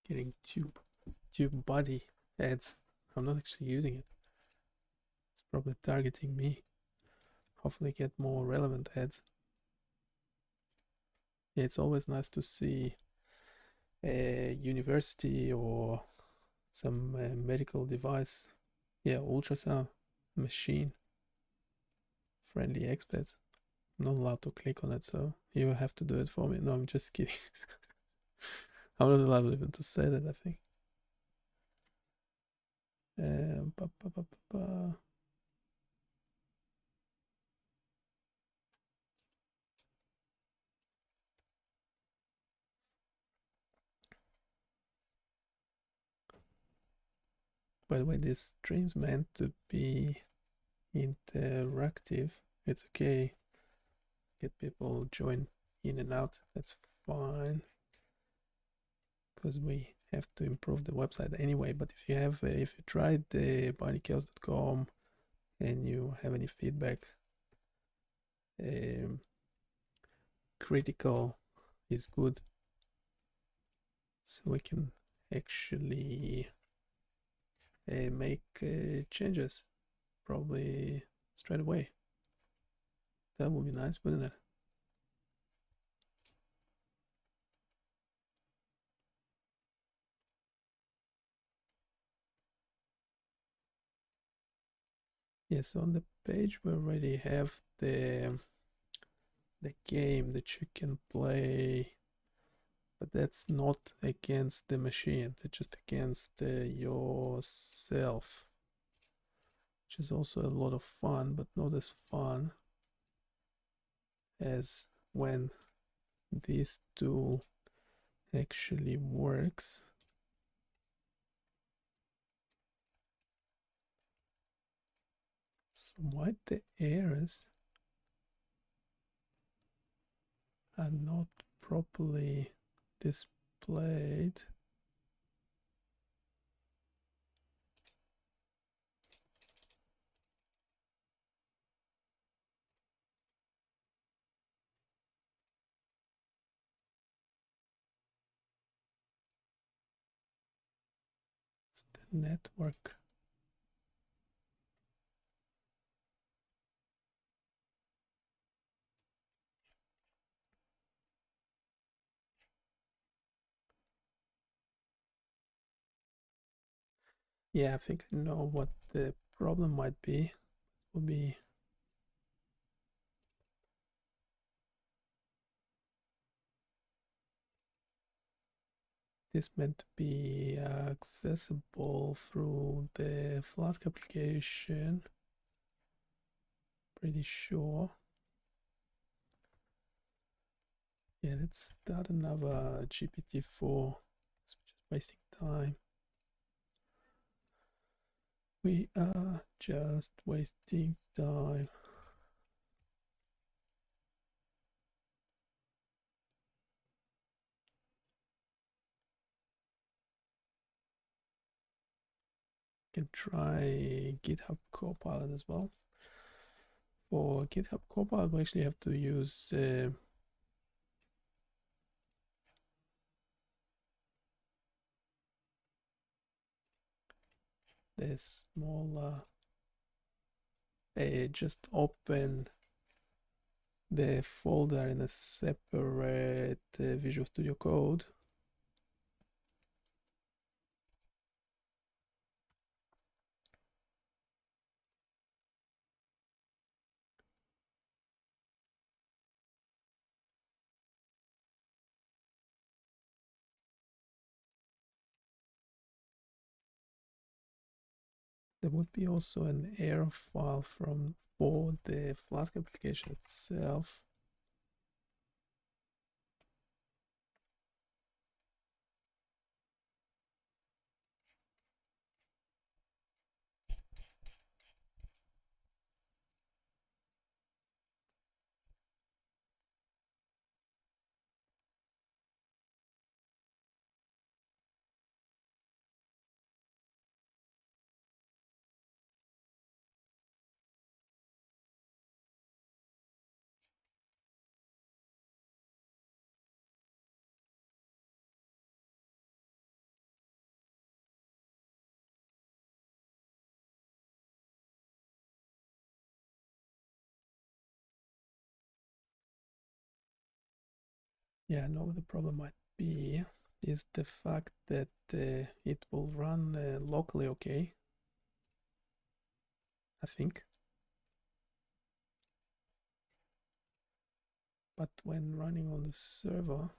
Getting tube body ads. I'm not actually using it. It's probably targeting me. Hopefully get more relevant ads. Yeah, it's always nice to see a university or some medical device. Yeah, ultrasound machine friendly experts. I'm not allowed to click on it, so you have to do it for me. No, I'm just kidding. I'm not allowed even to say that, I think. Ba, ba, ba, ba, ba. By the way, this stream's meant to be interactive. It's okay. Get people join in and out. That's fine. Because we have to improve the website anyway. But if you tried the biocurious.com and you have any feedback, critical is good. So we can actually make changes probably straight away. That would be nice, wouldn't it? Yes, on the page we already have the game that you can play, but that's not against the machine. It's just against yourself, which is also a lot of fun, but not as fun as when this tool actually works. So why the errors are not properly displayed? It's the network. Yeah, I think I know what the problem might be. Would be this meant to be accessible through the Flask application. Pretty sure. Yeah, let's start another GPT-4. It's just wasting time. We are just wasting time. Can try GitHub Copilot as well. For GitHub Copilot, we actually have to use the smaller. Just open the folder in a separate Visual Studio Code. There would be also an error file for the Flask application itself. Yeah, no, the problem might be is the fact that it will run locally okay, I think. But when running on the server,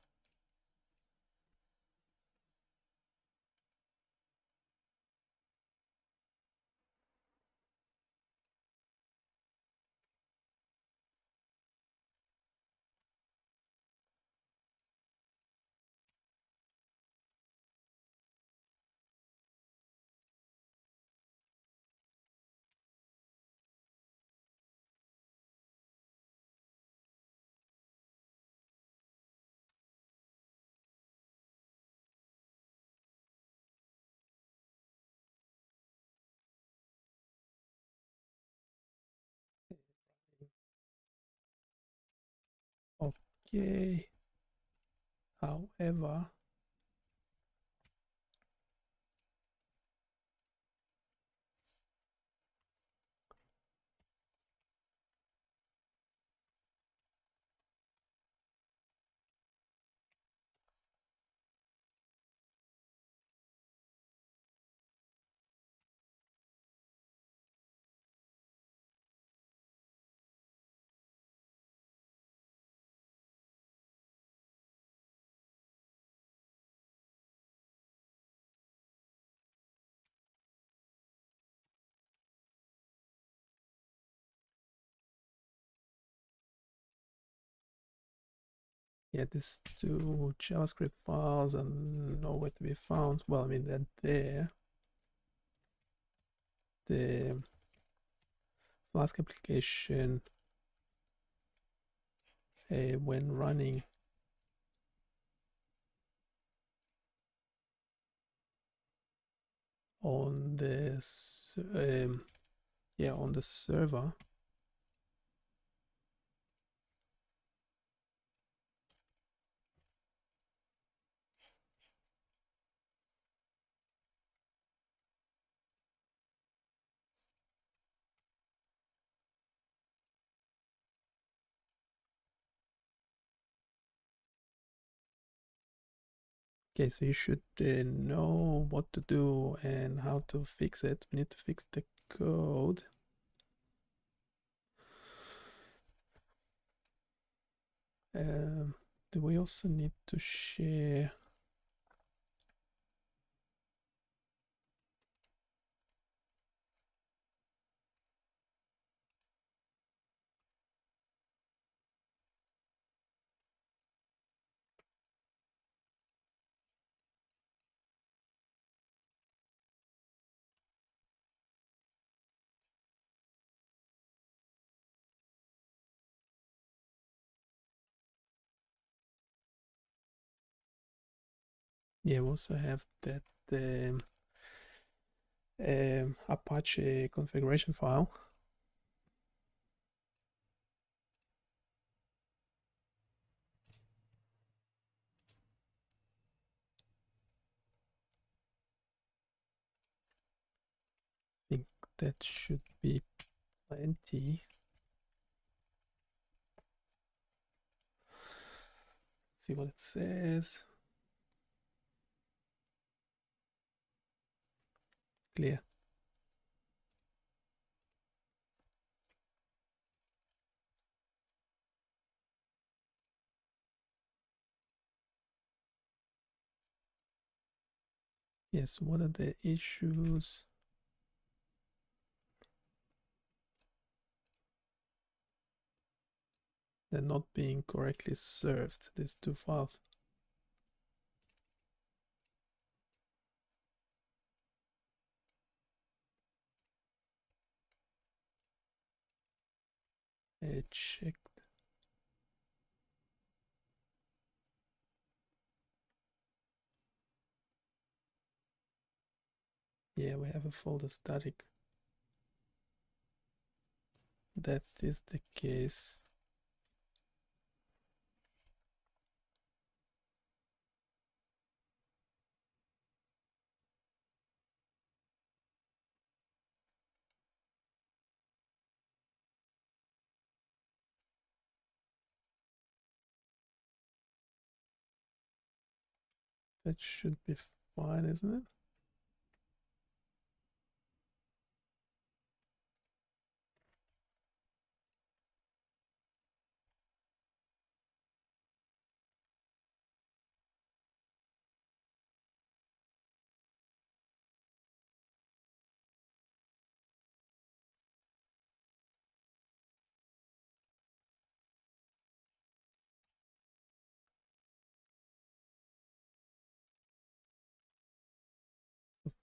okay. However, yeah, these two JavaScript files are nowhere to be found. Well, I mean, they're there. The Flask application, when running on the on the server, okay, so you should know what to do and how to fix it. We need to fix the code. Do we also need to share? Yeah, we also have that Apache configuration file. I think that should be plenty. See what it says. Clear. Yes, what are the issues? They're not being correctly served, these two files. Check. Yeah, we have a folder static. That is the case. That should be fine, isn't it?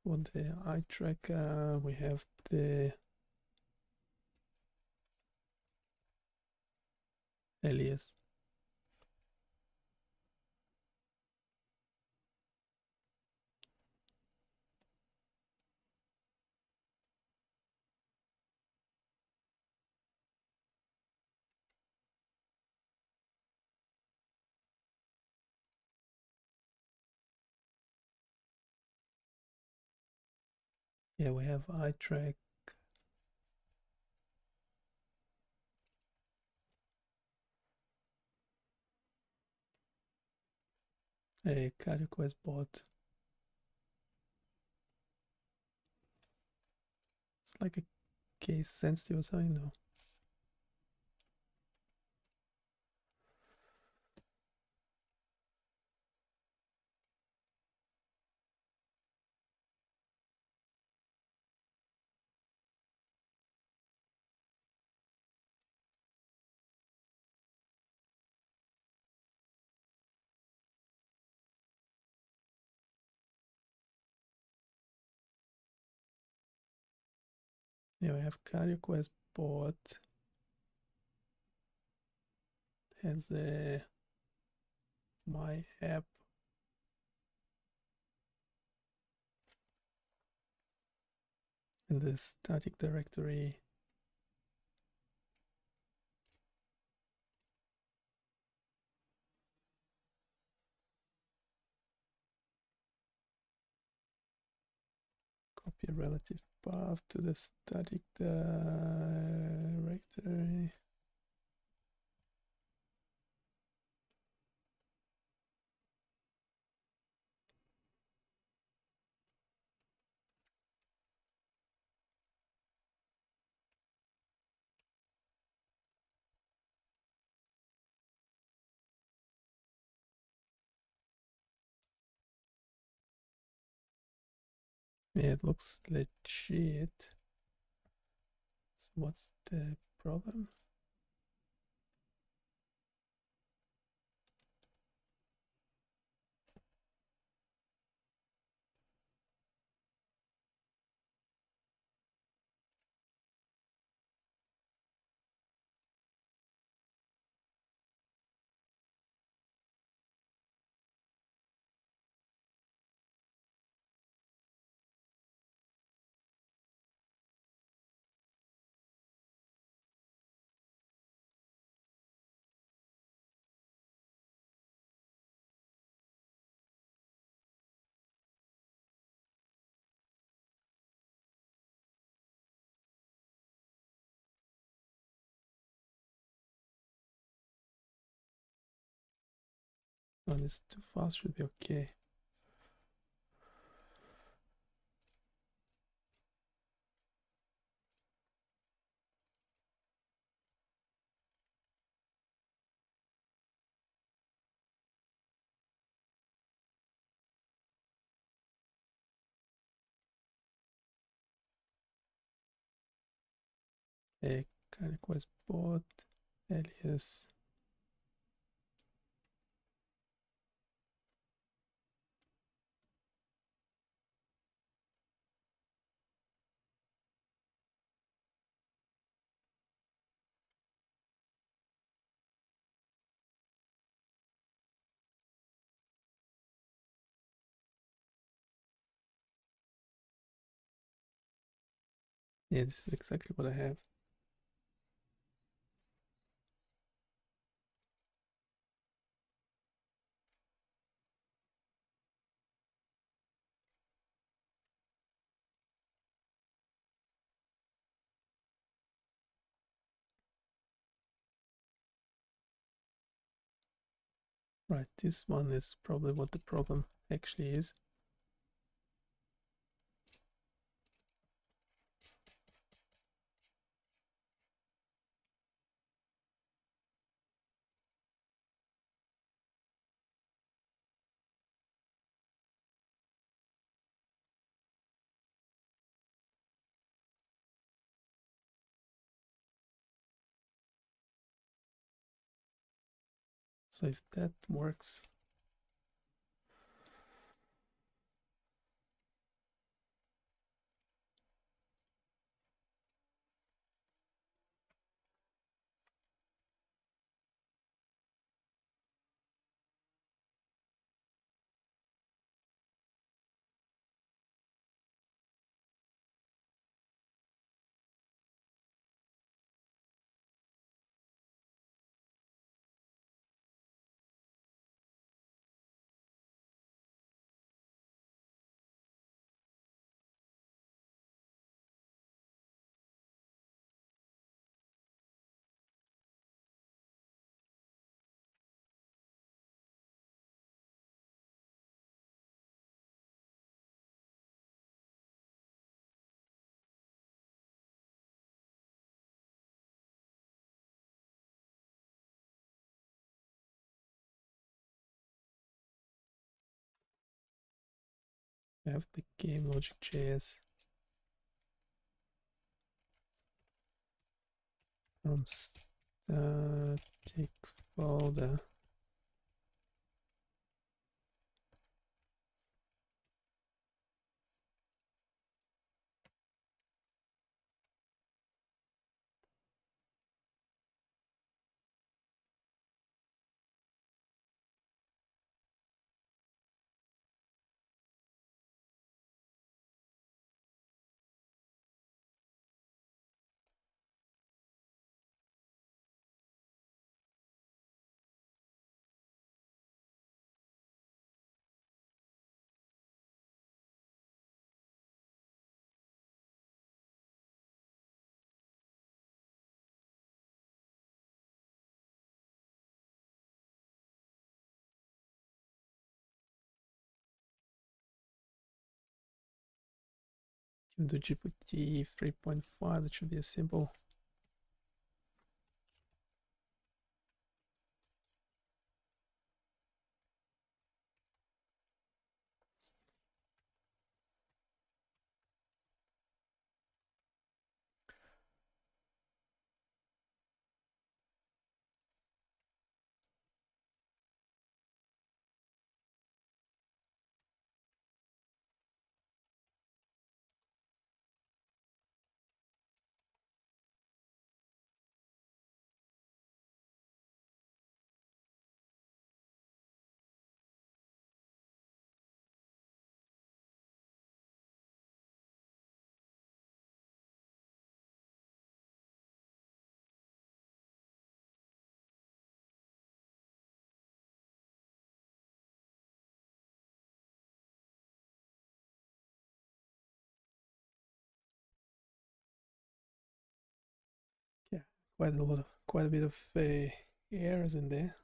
For the eye tracker, we have the alias. Yeah, we have eye track. A CardioQuest bot. It's like a case sensitive or something, no? Yeah, we have CardioQuest bot. Has a my app. In the static directory. Copy a relative path to the static directory. Yeah, it looks legit. So what's the problem? Oh, this too fast should be okay. A CardioQuest bot alias. Yeah, this is exactly what I have. Right, this one is probably what the problem actually is. So if that works, I have the game logic.js from static folder. Give to GPT 3.5, that should be a simple. Yeah, quite a bit of errors in there.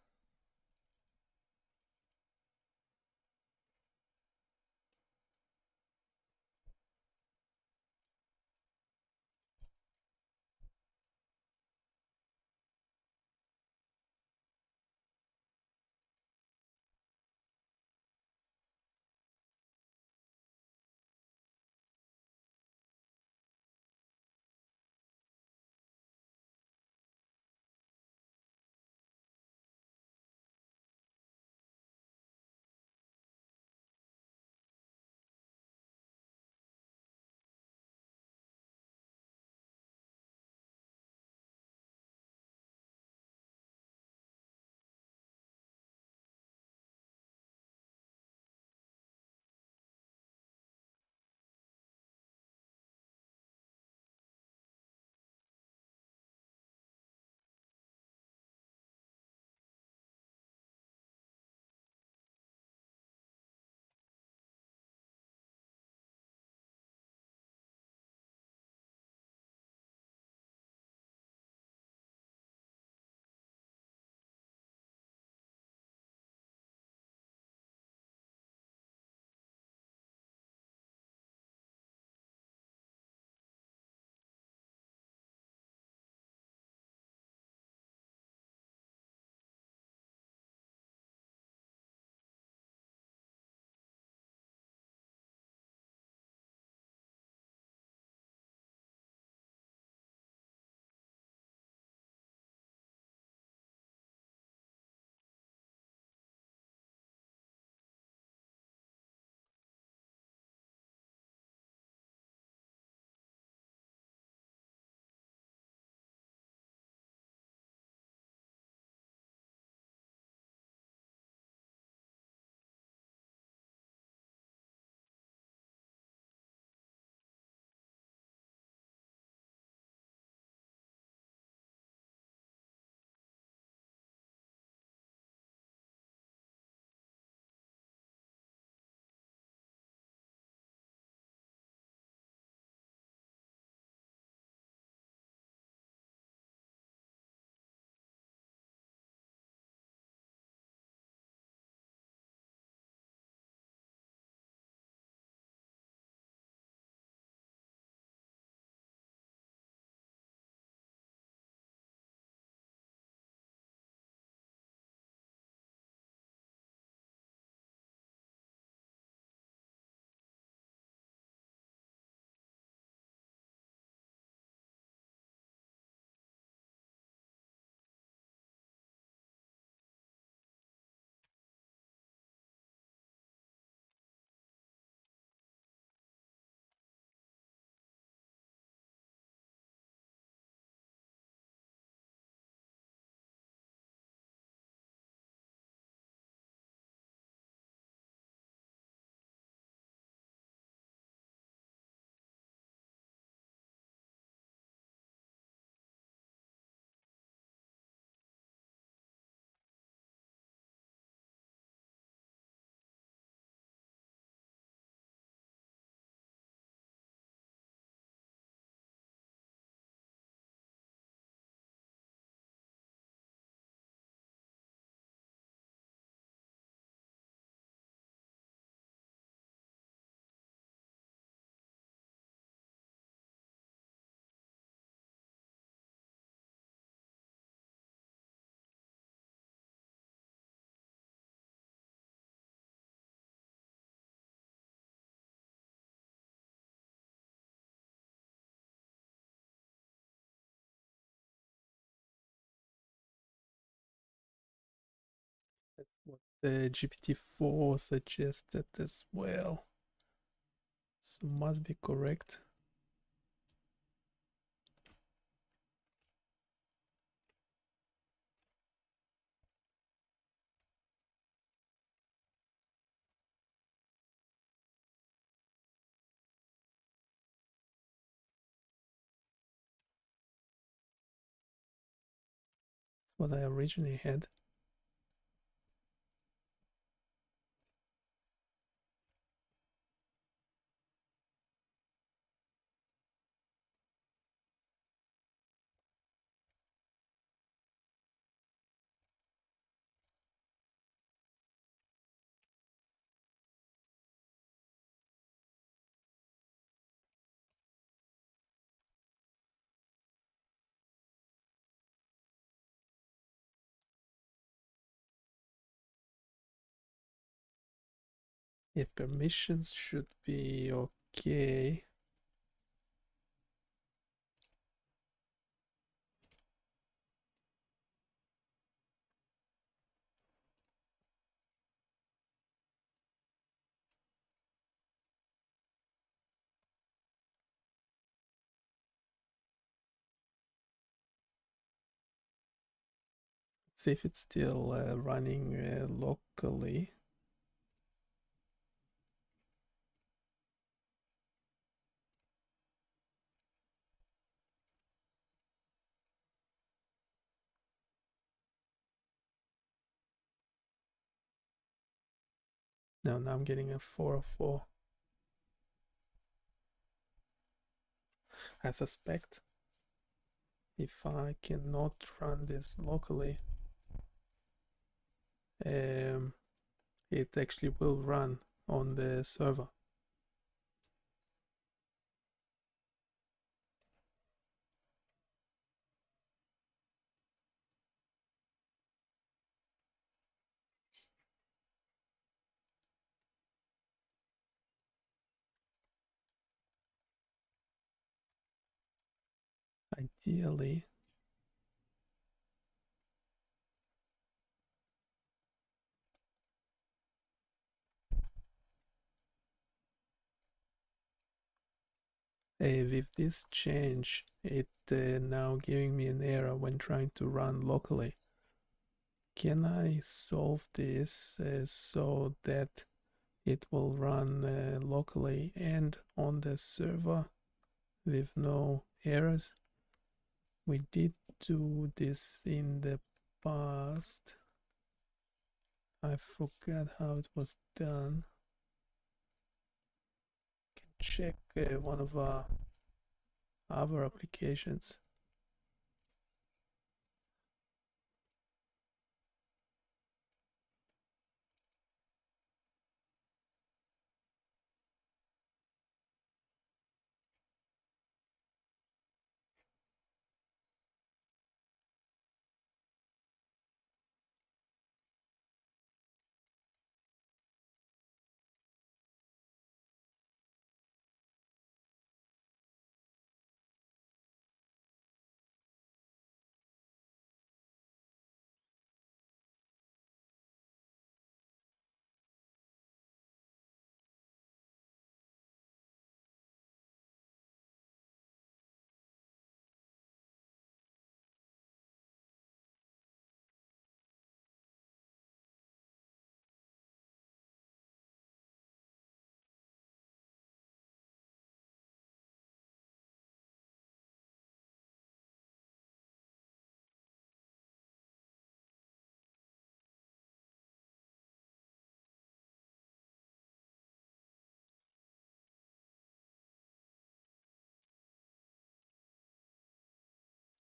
That's what the GPT-4 suggested as well. So must be correct. That's what I originally had. Yeah, permissions should be okay. Let's see if it's still running locally. No, now I'm getting a 404. I suspect if I cannot run this locally, it actually will run on the server. Ideally, with this change, it now giving me an error when trying to run locally. Can I solve this so that it will run locally and on the server with no errors? We did do this in the past. I forgot how it was done. Can check one of our other applications.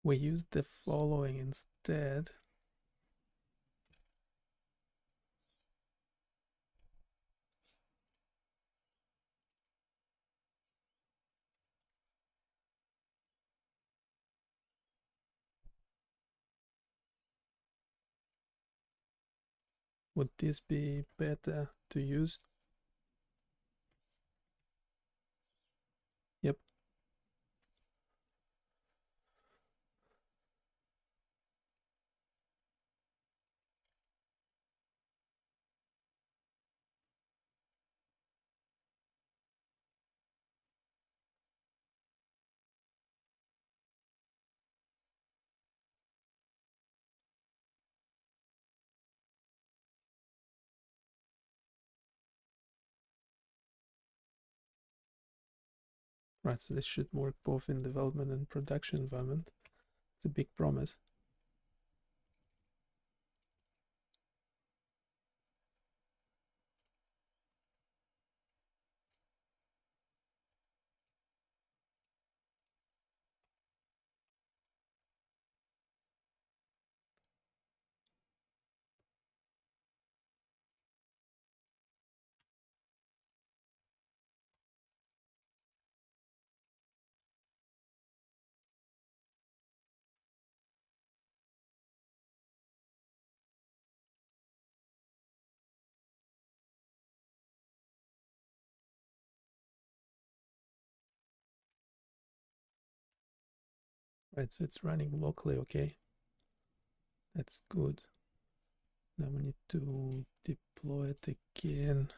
We used the following instead. Would this be better to use? Yep. Right, so this should work both in development and production environment. It's a big promise. Right, so it's running locally, okay. That's good. Now we need to deploy it again.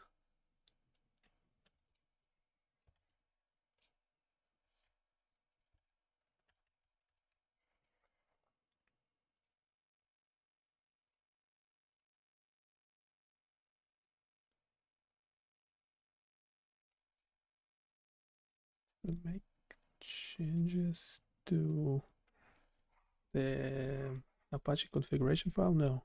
We'll make changes to the Apache configuration file? No.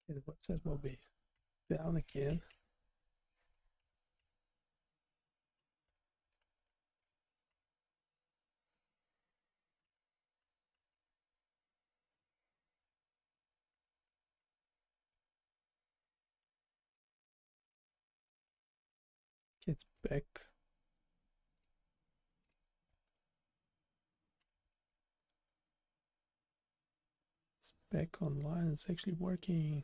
Okay, the website will be down again. Get back. It's back online. It's actually working.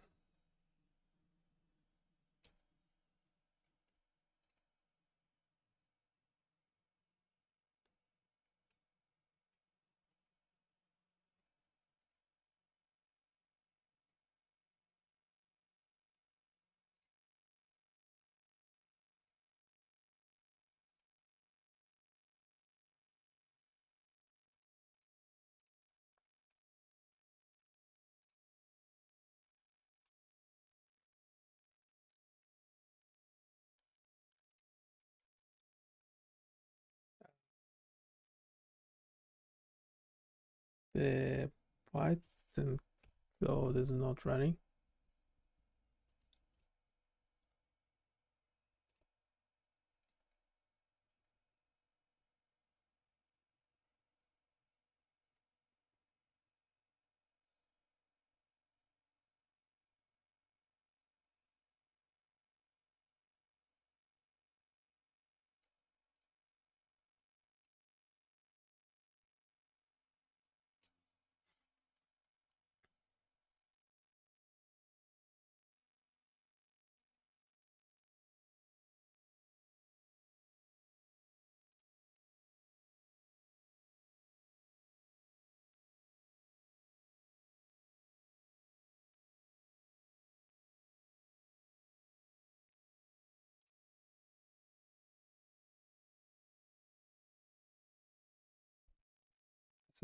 The Python code is not running.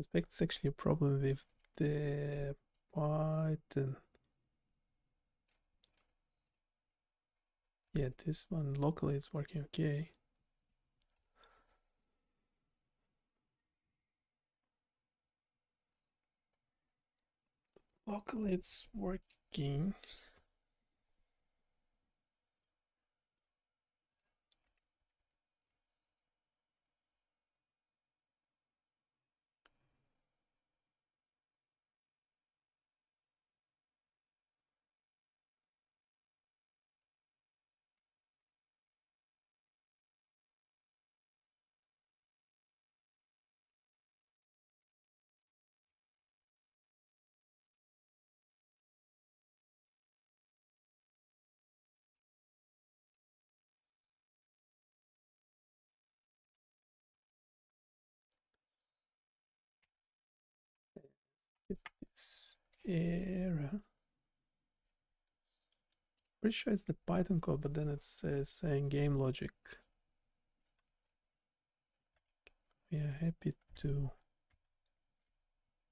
I suspect it's actually a problem with the Python. Yeah, this one locally it's working okay. Locally it's working. This error. Pretty sure it's the Python code, but then it's saying game logic. We are happy to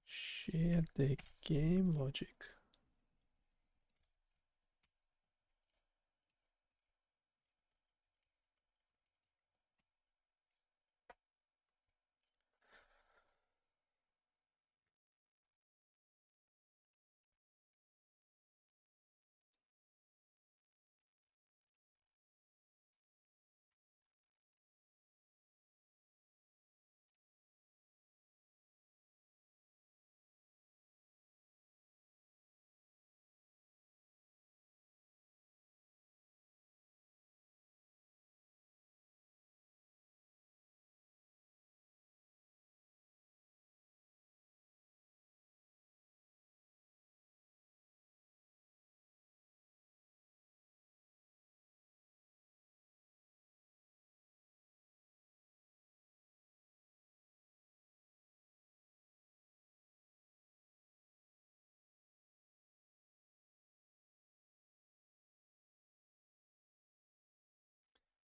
share the game logic.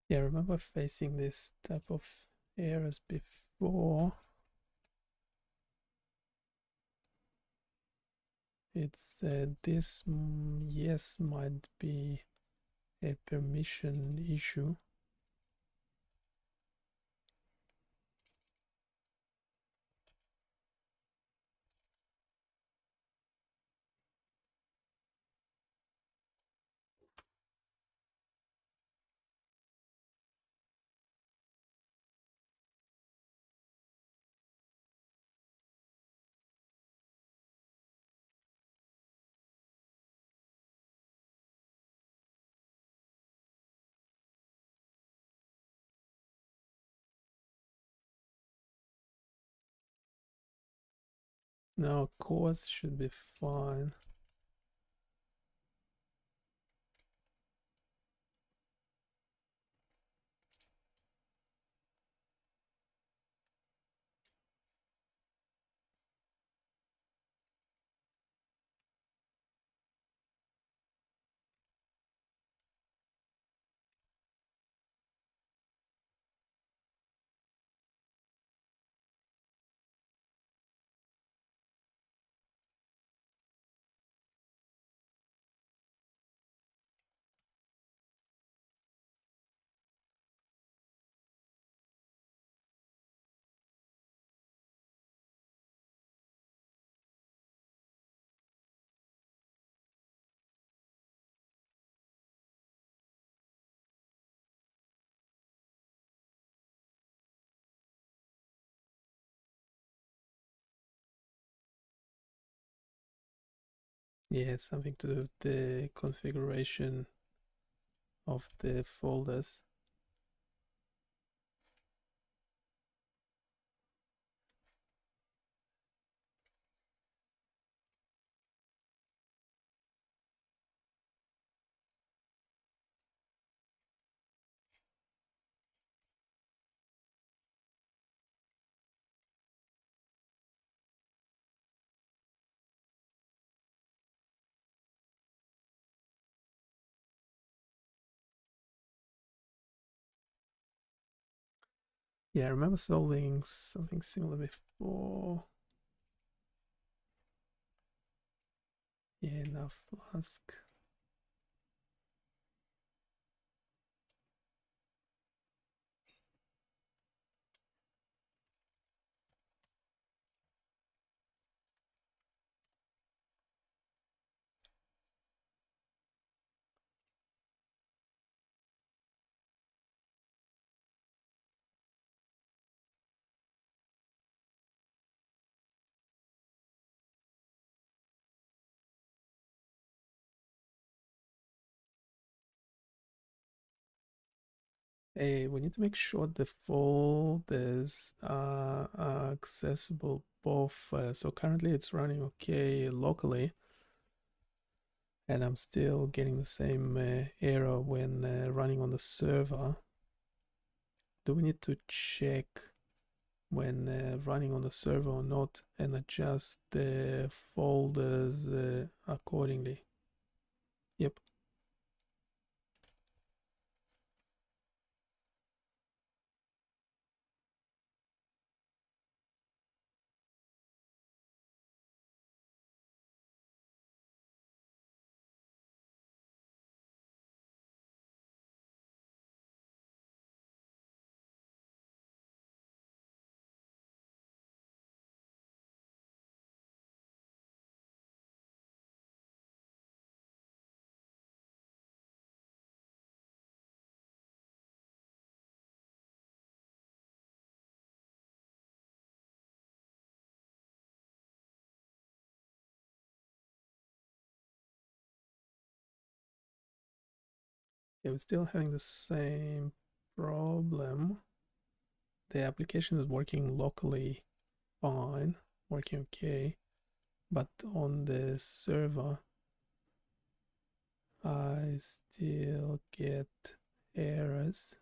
Yeah, I remember facing this type of errors before. It's this, yes, might be a permission issue. Now, course should be fine. Yeah, something to do with the configuration of the folders. Yeah, I remember solving something similar before. Yeah, now Flask. Hey, we need to make sure the folders are accessible both. So currently it's running okay locally, and I'm still getting the same error when running on the server. Do we need to check when running on the server or not and adjust the folders accordingly? Yep. Yeah, we're still having the same problem. The application is working locally fine, working okay, but on the server, I still get errors.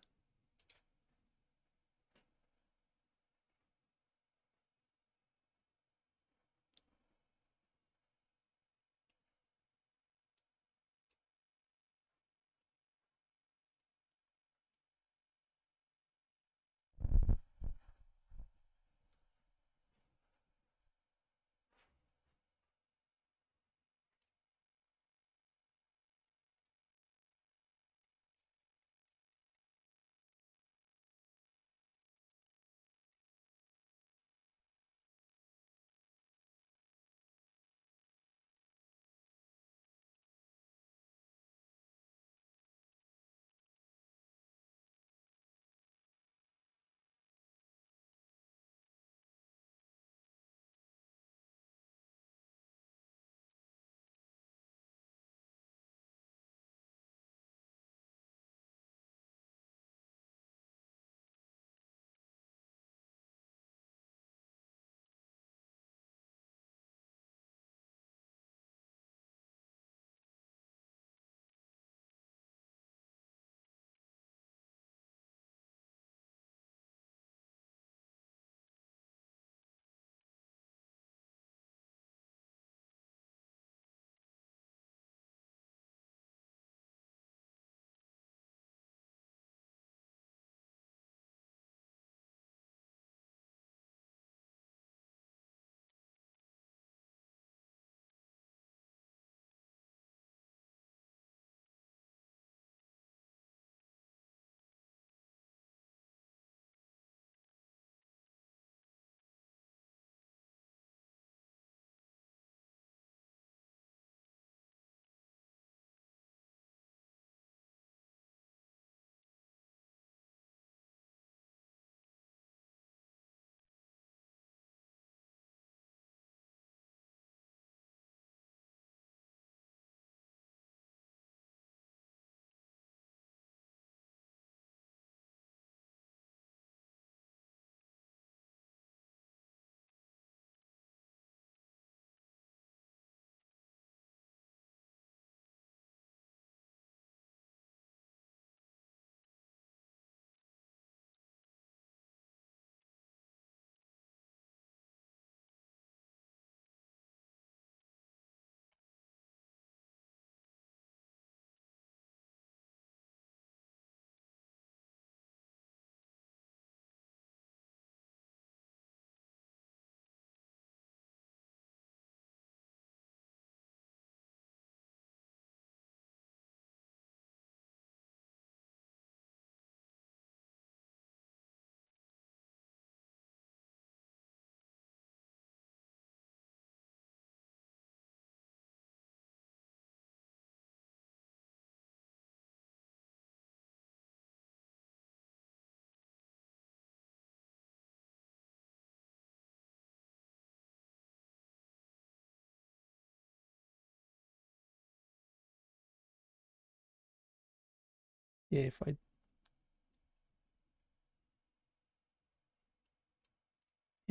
Yeah,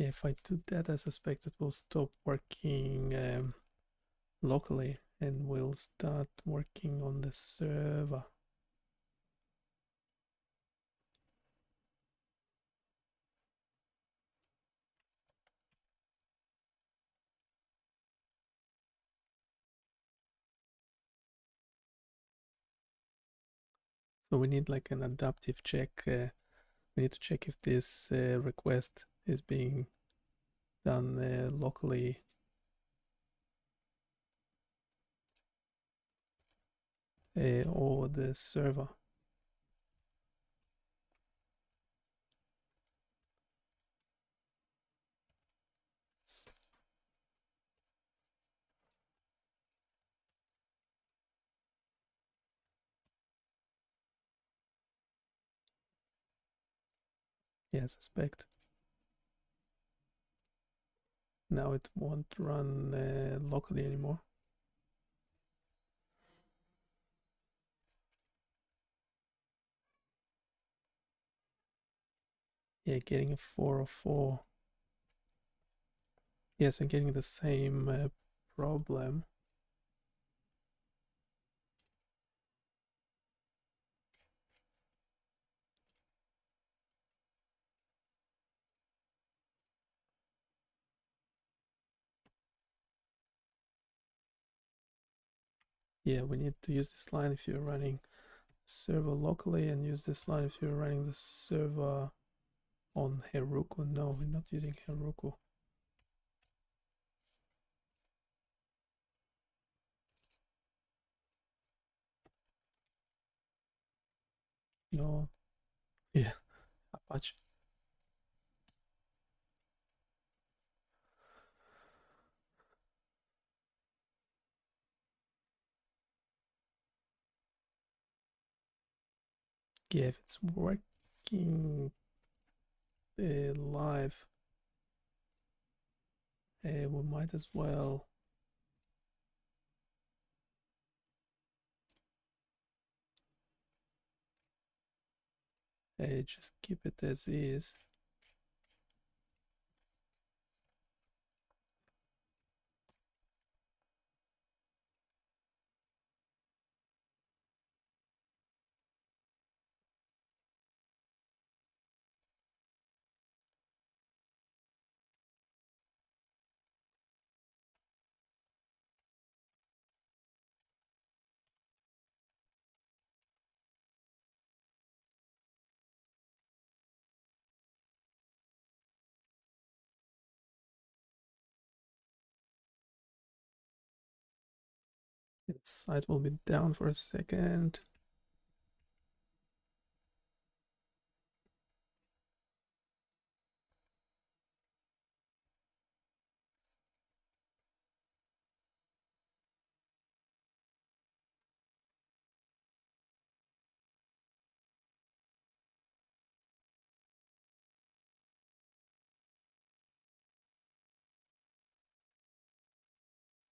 if I do that, I suspect it will stop working locally and will start working on the server. So we need like an adaptive check. We need to check if this request is being done locally or the server. Yeah, I suspect. Now it won't run locally anymore. Yeah, getting a 404. Yes, I'm getting the same problem. Yeah, we need to use this line if you're running server locally, and use this line if you're running the server on Heroku. No, we're not using Heroku. No, yeah, Apache. Yeah, if it's working live, we might as well just keep it as is. Its site will be down for a second.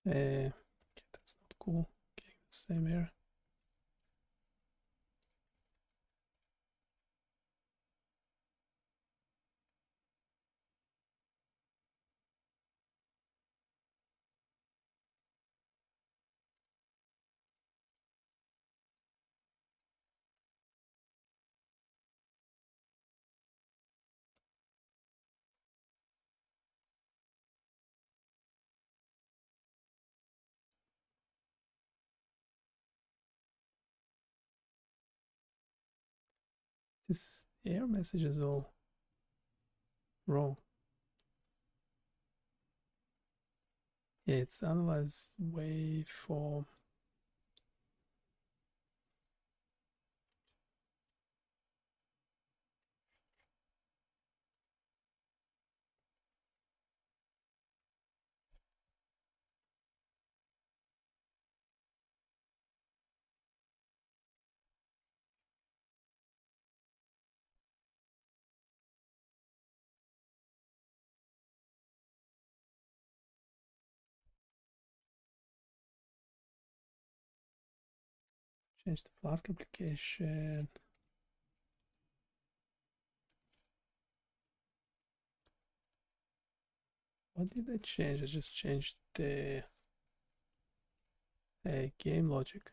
Okay, that's not cool. Getting the same error. This error message is all wrong. Yeah, it's analyze waveform. Change the Flask application. What did I change? I just changed the game logic.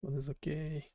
one is okay.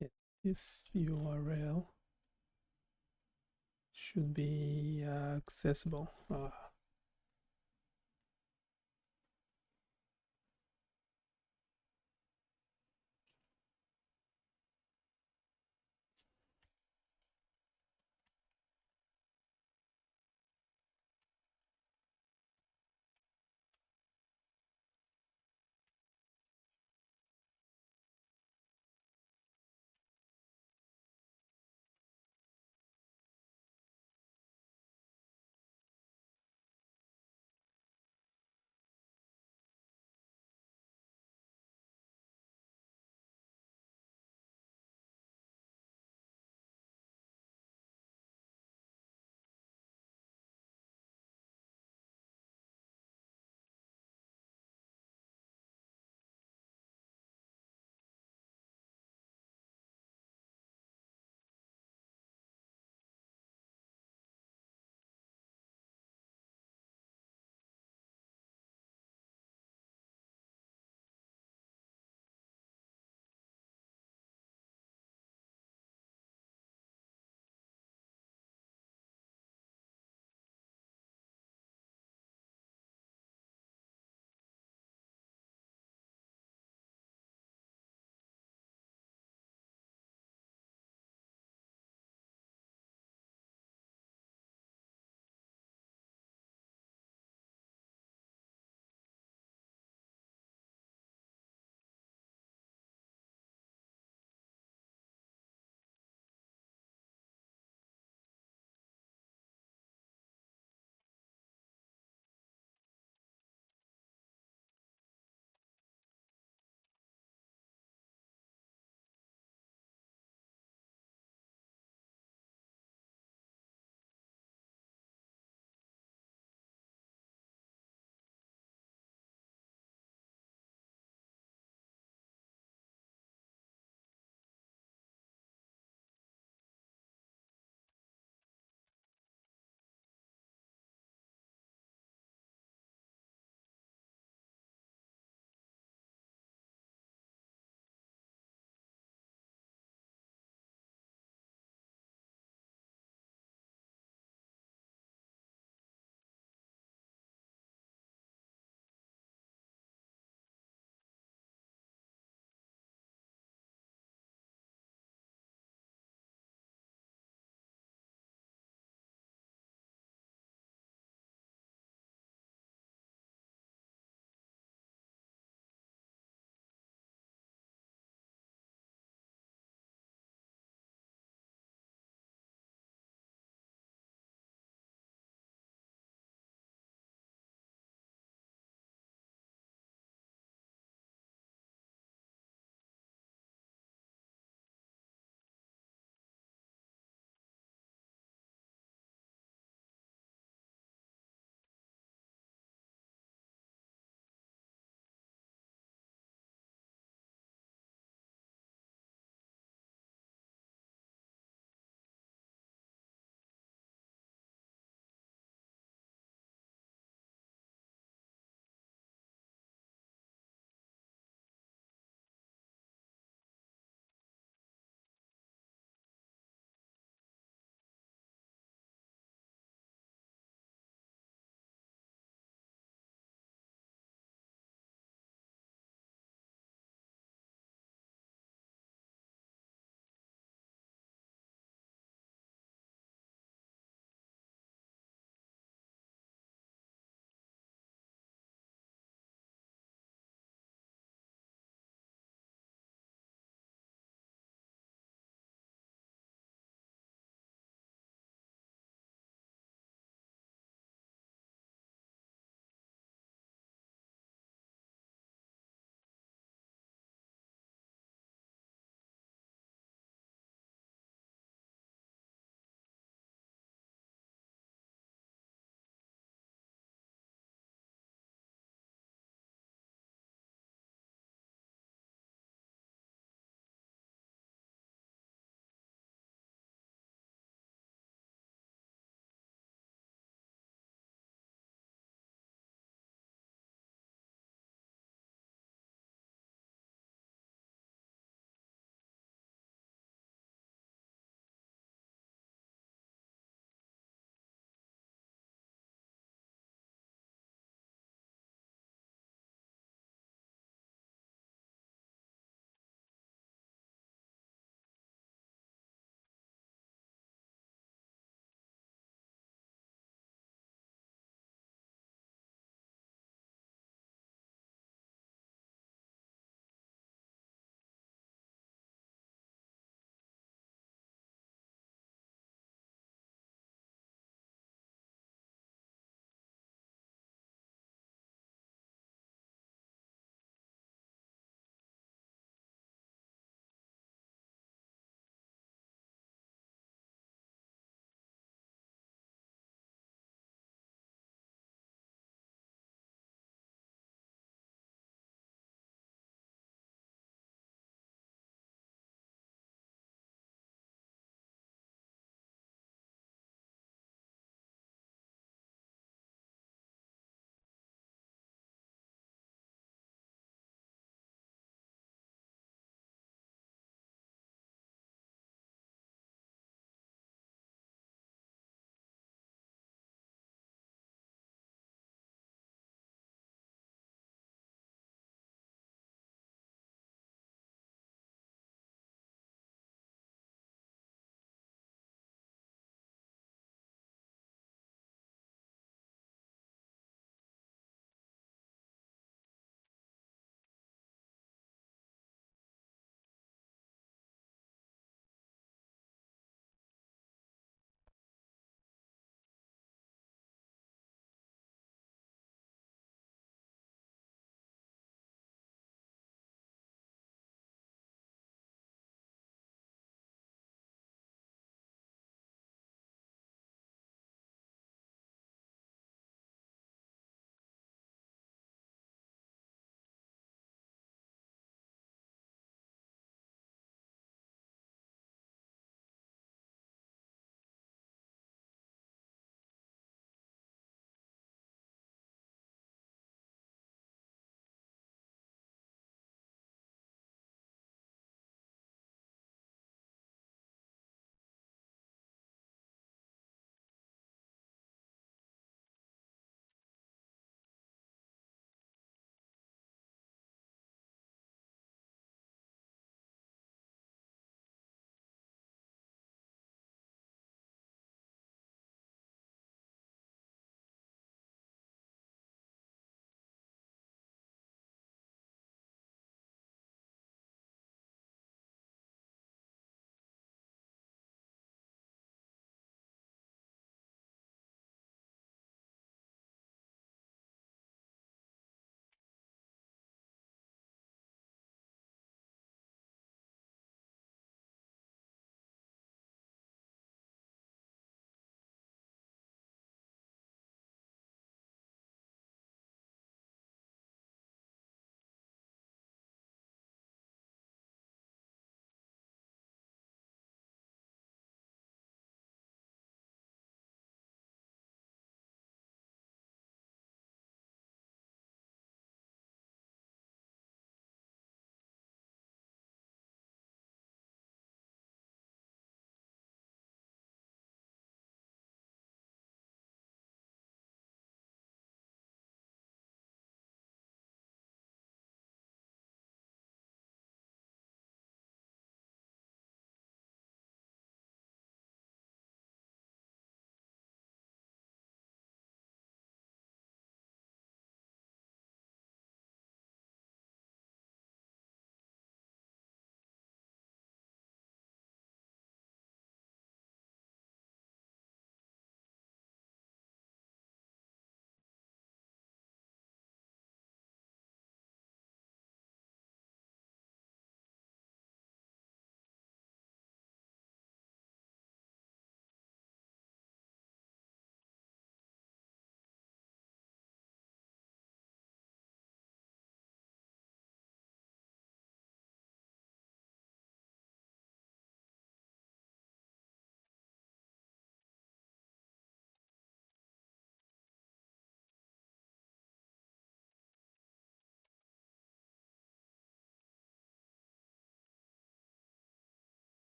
Yeah, this URL should be accessible.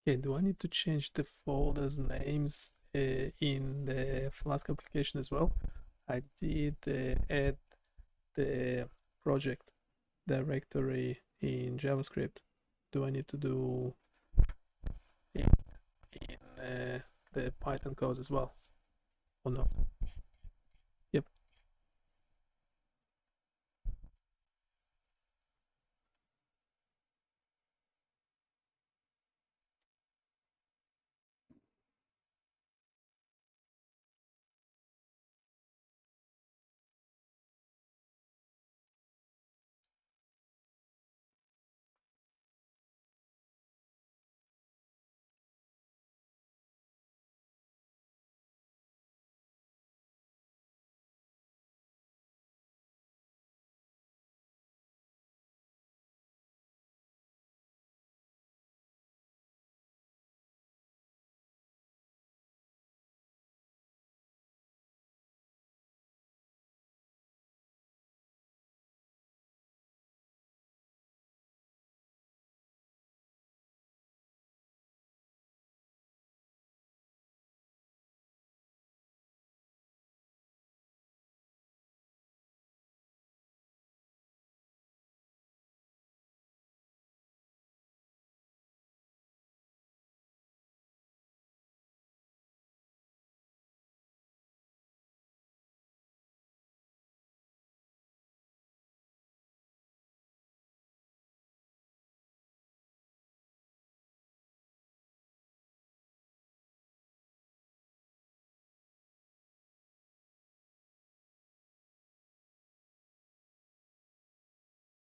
Okay, do I need to change the folders names in the Flask application as well? I did add the project directory in JavaScript. Do I need to do it in the Python code as well, or not? Yep.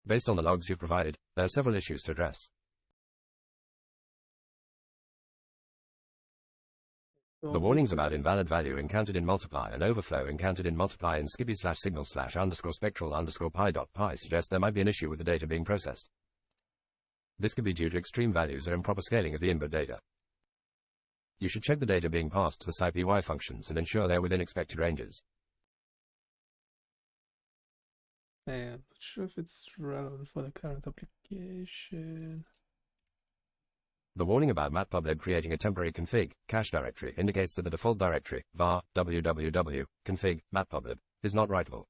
Based on the logs you've provided, there are several issues to address. So The warnings basically, about invalid value encountered in multiply and overflow encountered in multiply in skippy/signal/_spectral_pi.py suggest there might be an issue with the data being processed. This could be due to extreme values or improper scaling of the input data. You should check the data being passed to the scipy functions and ensure they are within expected ranges. I'm not sure if it's relevant for the current application. The warning about matplotlib creating a temporary config cache directory indicates that the default directory var www config matplotlib is not writable.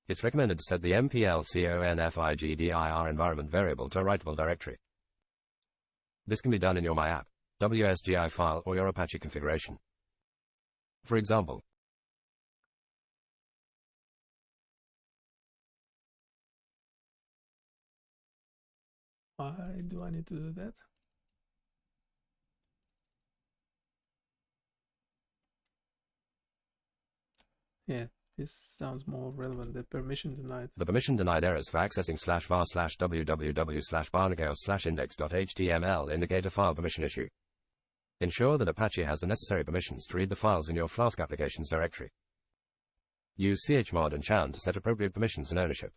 It's recommended to set the mplconfigdir environment variable to a writable directory. This can be done in your my app WSGI file or your Apache configuration. For example, Why do I need to do that? Yeah, this sounds more relevant. The permission denied. the permission denied errors for accessing /var/www/barnacle/index.html indicate a file permission issue. Ensure that Apache has the necessary permissions to read the files in your Flask applications directory. Use chmod and chown to set appropriate permissions and ownership.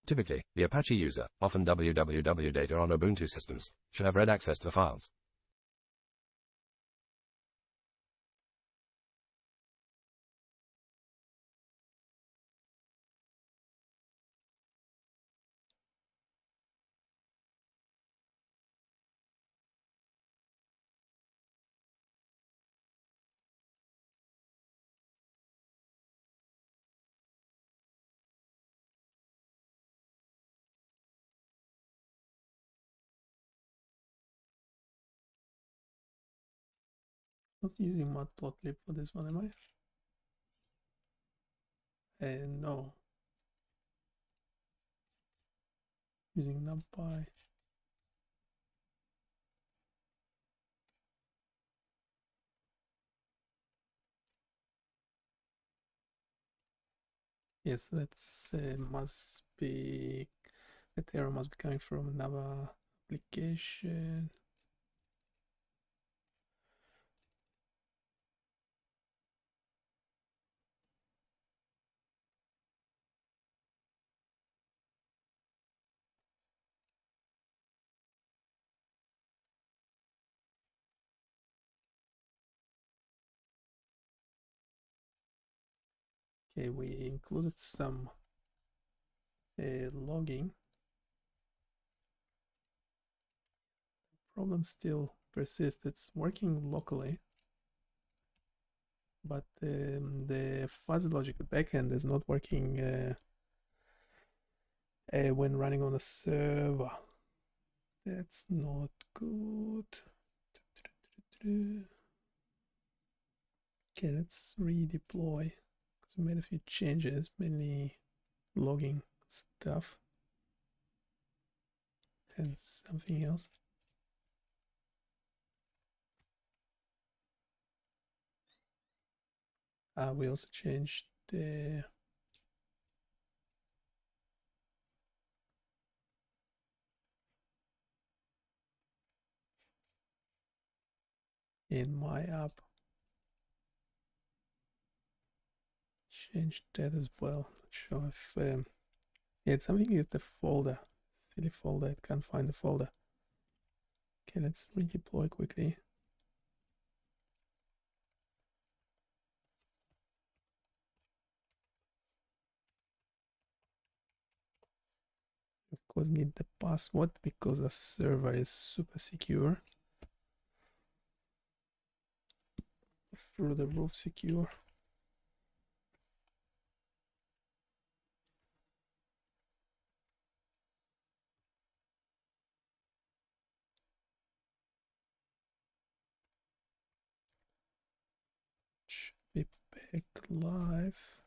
Typically, the Apache user, often www data on Ubuntu systems, should have read access to the files. Not using matplotlib for this one, am I? No. Using numpy. Yes, that's must be, that error must be coming from another application. Okay, we included some logging. problem still persists. It's working locally, but the fuzzy logic backend is not working when running on a server. That's not good. Okay, let's redeploy because we made a few changes, mainly logging stuff and something else. We also changed the in my app. Changed that as well. Not sure if yeah, it's something with the folder. Silly folder. It can't find the folder. Okay, let's redeploy quickly. Of course, need the password because the server is super secure. Through the roof secure. Should be back live.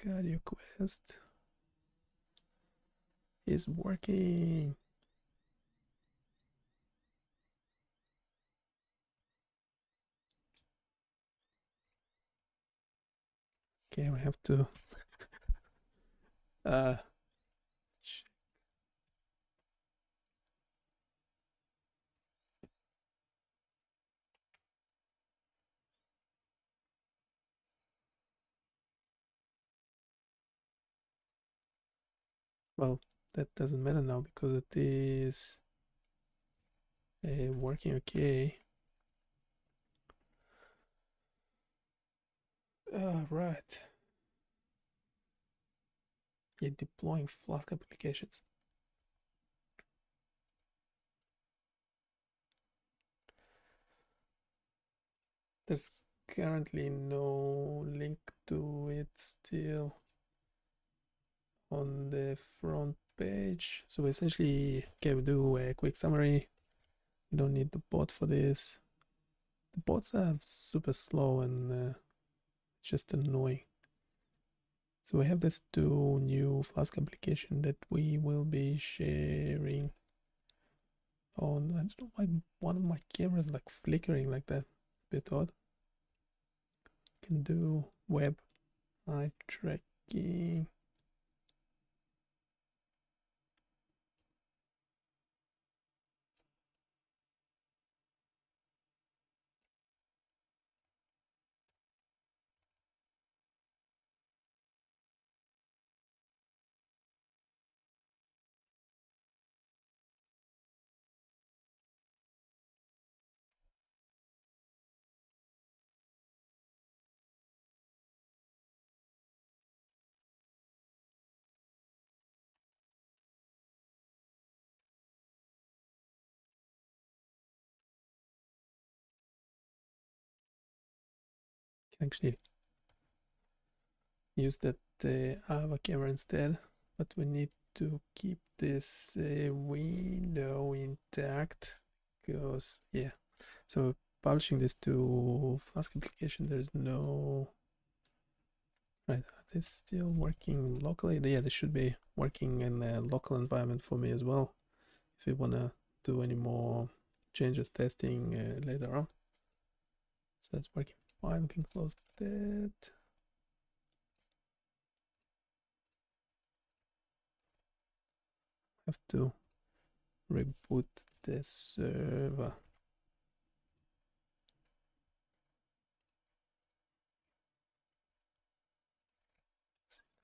Cardio quest is working. Okay, we have to check. Well, that doesn't matter now because it is working okay. Right. Yeah, deploying Flask applications. There's currently no link to it still on the front page. So essentially, okay, we do a quick summary. We don't need the bot for this. The bots are super slow and just annoying. So we have this two new Flask application that we will be sharing on. I don't know why one of my cameras like flickering like that. It's a bit odd. Can do web eye tracking. Can actually use that Ava camera instead, but we need to keep this window intact because yeah, so publishing this to Flask application, there's no right. It's still working locally. Yeah, this should be working in a local environment for me as well if we want to do any more changes testing later on. So it's working fine. We can close that. Have to reboot the server.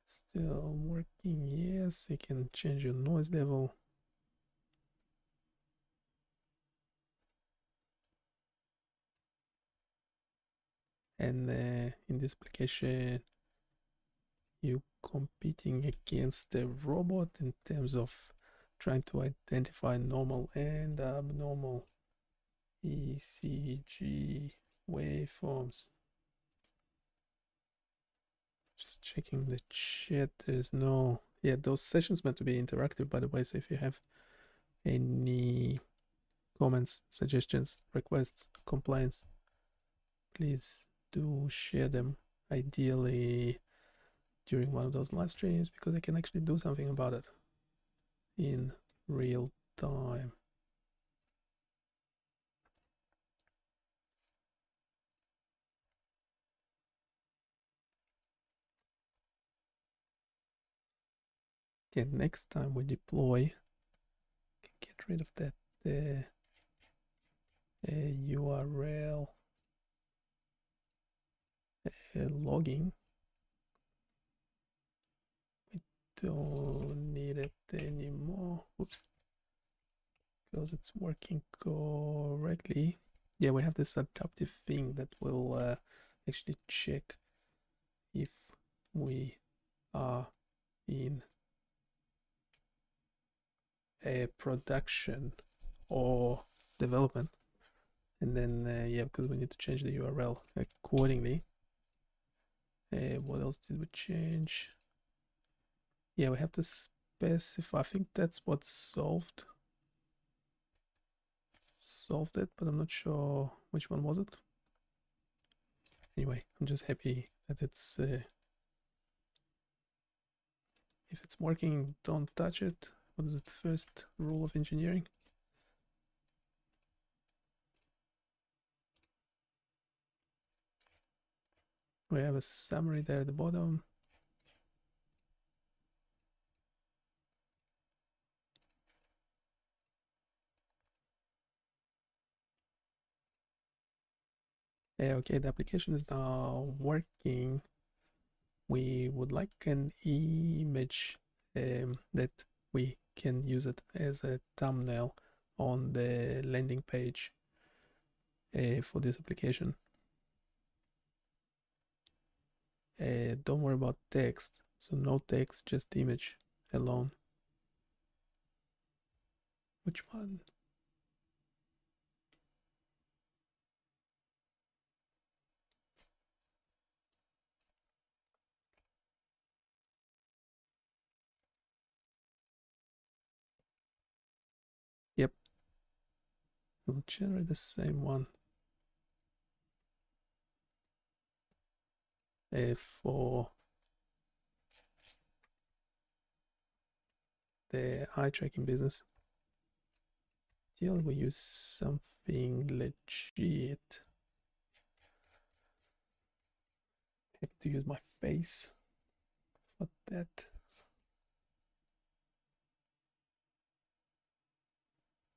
Still working. Yes, you can change your noise level. And in this application, you competing against the robot in terms of trying to identify normal and abnormal ECG waveforms. Just checking the chat. There's no, yeah, those sessions meant to be interactive, by the way. So if you have any comments, suggestions, requests, complaints, please do share them, ideally during one of those live streams, because I can actually do something about it in real time. Okay, next time we deploy, get rid of that URL logging. We don't need it anymore. Oops. Because it's working correctly. Yeah, we have this adaptive thing that will actually check if we are in a production or development, and then yeah, because we need to change the URL accordingly. What else did we change? Yeah, we have to specify. I think that's what solved it, but I'm not sure which one was it. Anyway, I'm just happy that it's if it's working, don't touch it. What is it? First rule of engineering. We have a summary there at the bottom. Okay, the application is now working. We would like an image that we can use it as a thumbnail on the landing page for this application. Don't worry about text, so no text, just image alone. Which one? Yep, we'll generate the same one for the eye tracking business. Still, we use something legit. I have to use my face for that.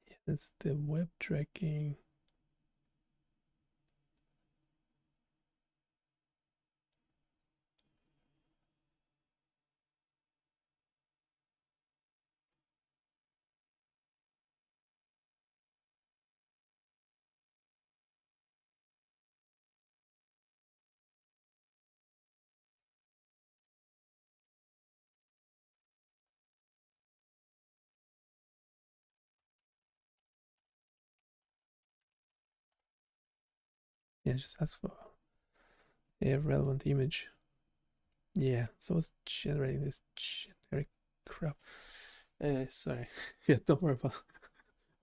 Yeah, that's the web tracking. Yeah, just ask for a relevant image. Yeah, so it's generating this generic crap. Sorry. Yeah, don't worry about it.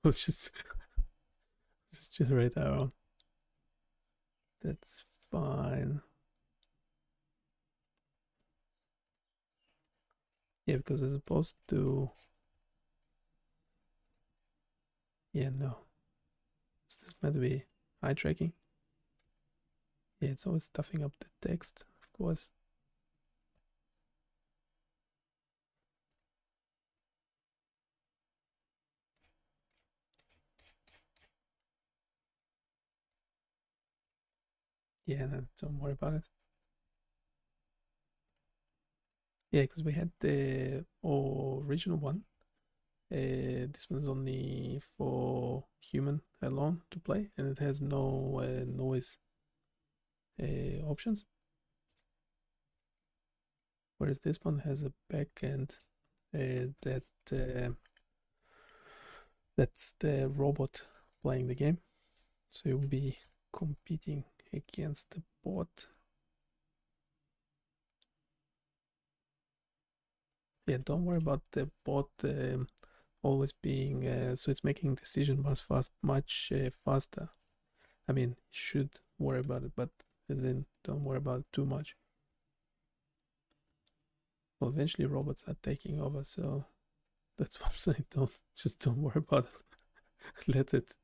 We'll just generate our own. That's fine. Yeah, because it's supposed to. Yeah, no. Is this meant to be eye tracking? Yeah, it's always stuffing up the text, of course. Yeah, no, don't worry about it. Yeah, because we had the original one. This one's only for human alone to play, and it has no noise options. Whereas this one has a backend that's the robot playing the game. So you'll be competing against the bot. Yeah, don't worry about the bot always being so it's making decision much faster. I mean, you should worry about it, but then don't worry about it too much. Well, eventually robots are taking over, so that's what I'm saying. Don't worry about it. Let it.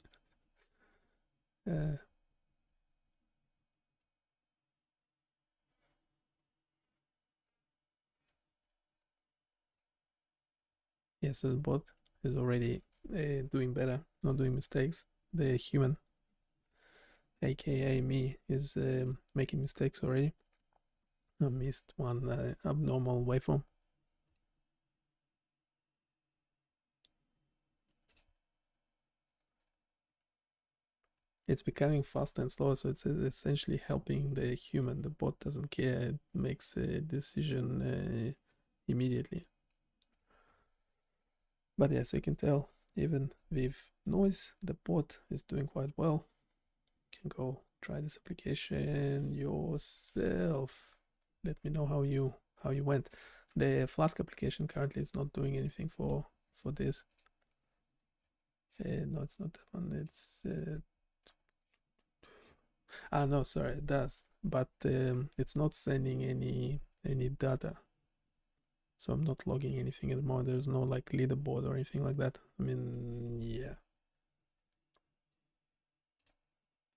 Yeah, so the bot is already doing better, not doing mistakes. The human, aka me, is making mistakes already. I missed one abnormal waveform. It's becoming faster and slower, so it's essentially helping the human. The bot doesn't care, it makes a decision immediately. But yeah, so you can tell, even with noise, the bot is doing quite well. You can go try this application yourself. Let me know how you went. The Flask application currently is not doing anything for this. No, it's not that one. It's no, sorry, it does, but it's not sending any data. So I'm not logging anything anymore. There's no like leaderboard or anything like that. I mean, yeah.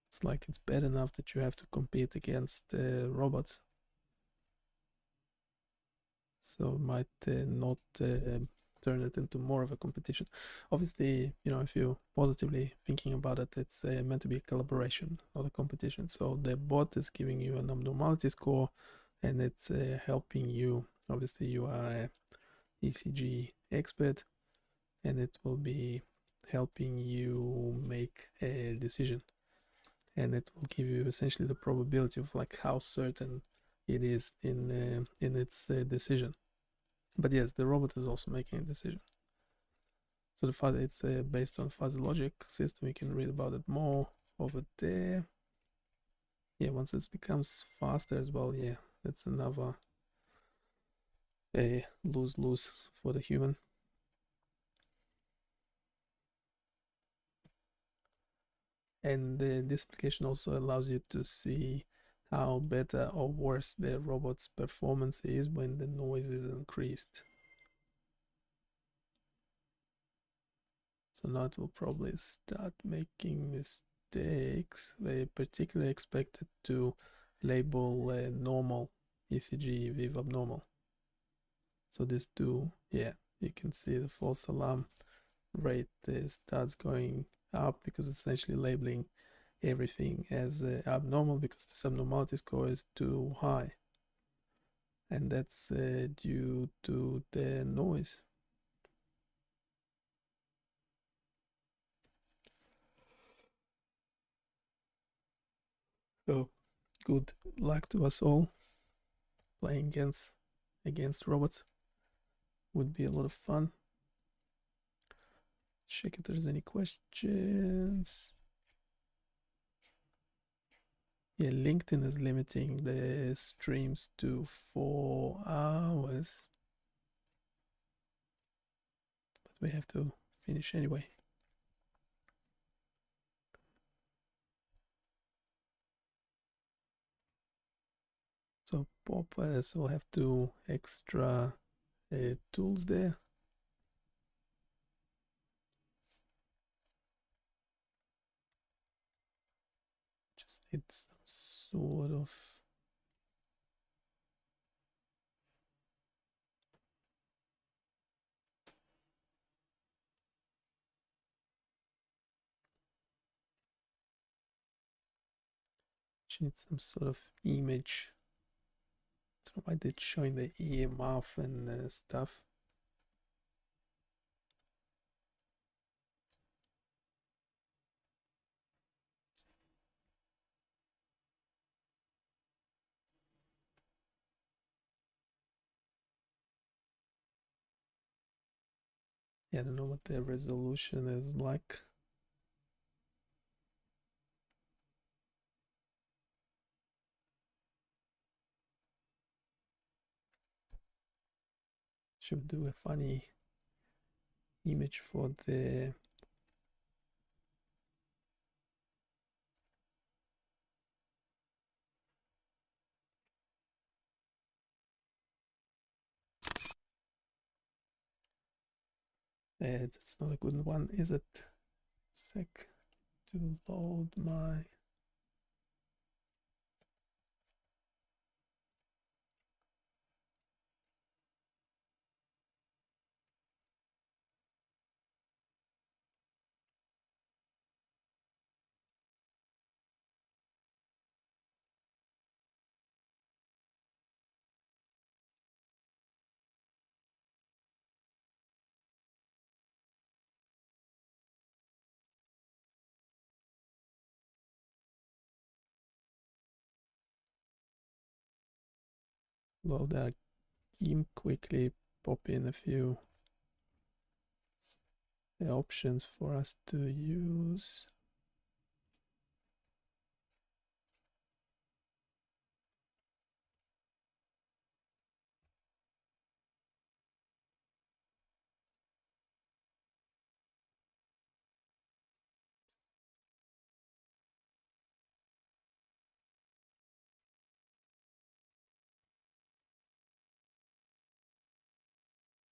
It's like it's bad enough that you have to compete against robots. So might not turn it into more of a competition. Obviously, you know, if you're positively thinking about it, it's meant to be a collaboration, not a competition. So the bot is giving you an abnormality score, and it's helping you. Obviously, you are a ECG expert, and it will be helping you make a decision, and it will give you essentially the probability of like how certain it is in its decision. But yes, the robot is also making a decision. So it's based on fuzzy logic system. You can read about it more over there. Yeah, once it becomes faster as well, yeah, that's another lose-lose for the human. And this application also allows you to see how better or worse the robot's performance is when the noise is increased. So now it will probably start making mistakes. They particularly expected to label normal ECG with abnormal. So these two, yeah, you can see the false alarm rate starts going up because it's essentially labeling everything as abnormal because the abnormality score is too high. And that's due to the noise. So good luck to us all. Playing against robots would be a lot of fun. Check if there's any questions. Yeah, LinkedIn is limiting the streams to 4 hours. But we have to finish anyway. So Pop will have 2 extra tools there. Just need some sort of image. I don't know why they're showing the ear, mouth, and stuff. Yeah, I don't know what the resolution is like. Should do a funny image for the that's not a good one, is it? Sec to load my load that GIMP, quickly pop in a few options for us to use.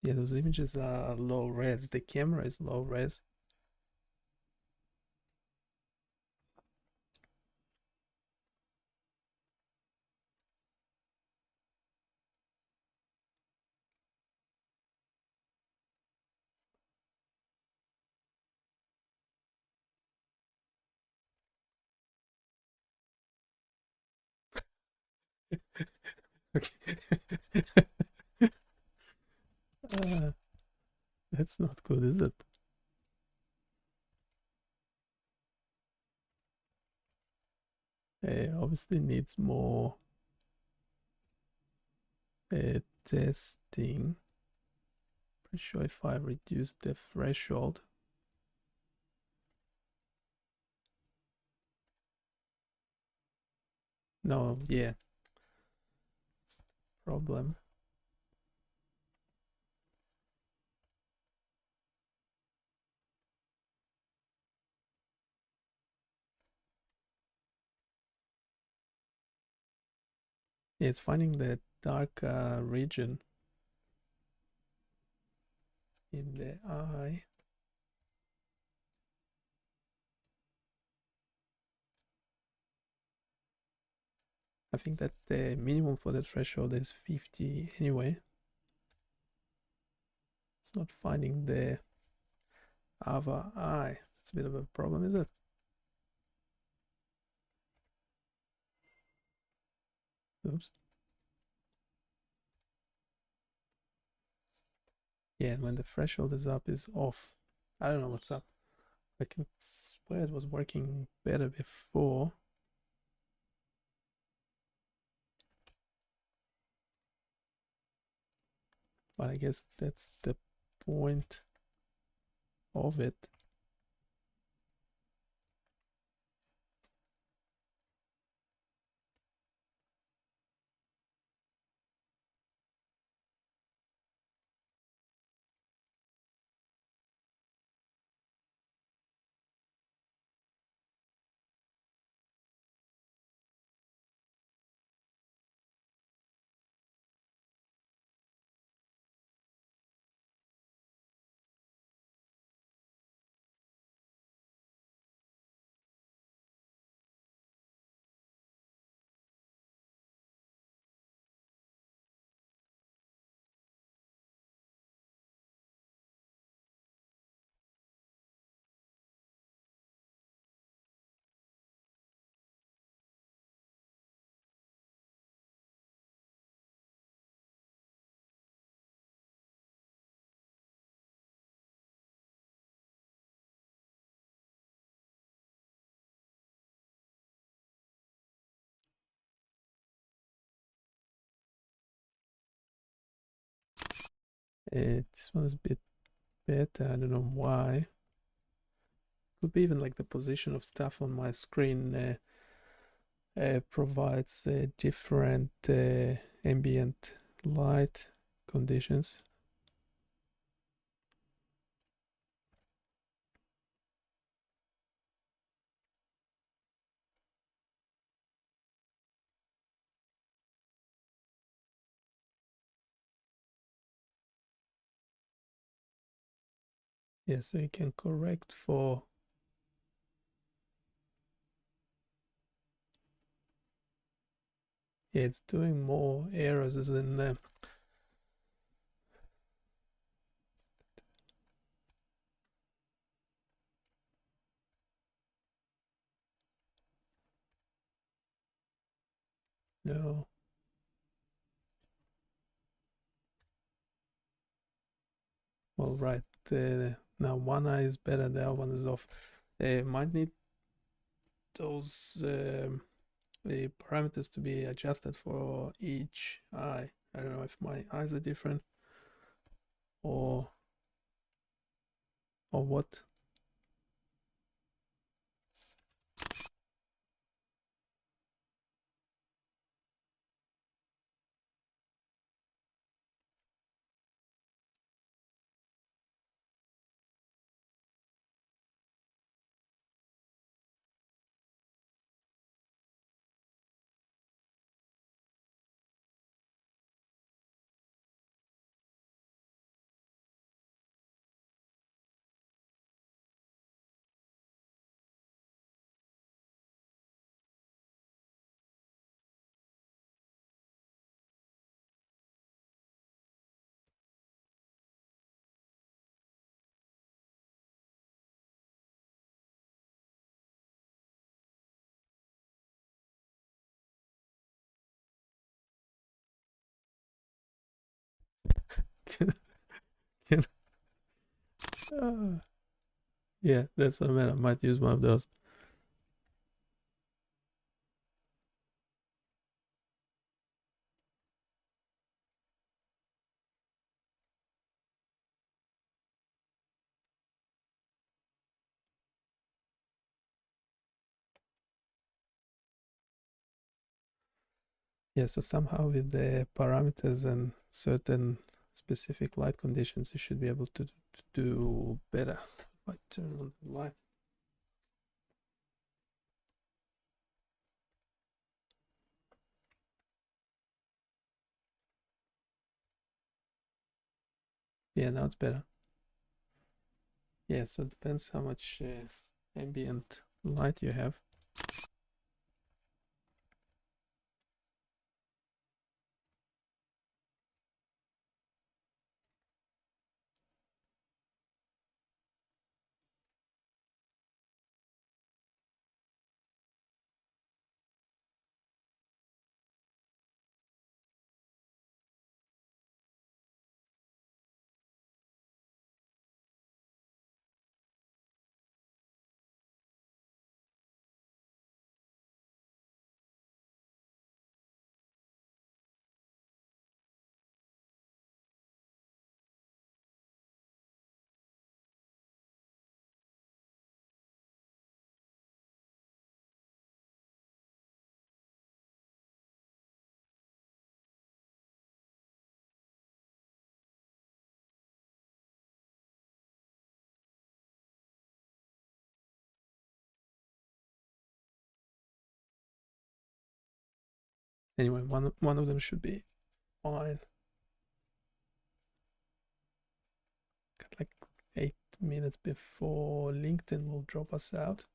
Yeah, those images are low res. The camera is low res. Okay. That's not good, is it? Obviously needs more testing. Pretty sure if I reduce the threshold. No, yeah. That's the problem. Yeah, it's finding the dark region in the eye. I think that the minimum for the threshold is 50 anyway. It's not finding the other eye. It's a bit of a problem, is it? Oops. Yeah, when the threshold is up, is off. I don't know what's up. I can swear it was working better before. But I guess that's the point of it. This one is a bit better. I don't know why. Could be even like the position of stuff on my screen provides different ambient light conditions. Yeah, so you can correct for yeah, it's doing more errors as in no. Well, right. Now one eye is better, the other one is off. Might need those parameters to be adjusted for each eye. I don't know if my eyes are different or what. Can, can, yeah, that's what I meant. I might use one of those. Yeah, so somehow with the parameters and certain specific light conditions, you should be able to do better. If I turn on the light. Yeah, now it's better. Yeah, so it depends how much ambient light you have. Anyway, one of them should be fine. Got like 8 minutes before LinkedIn will drop us out.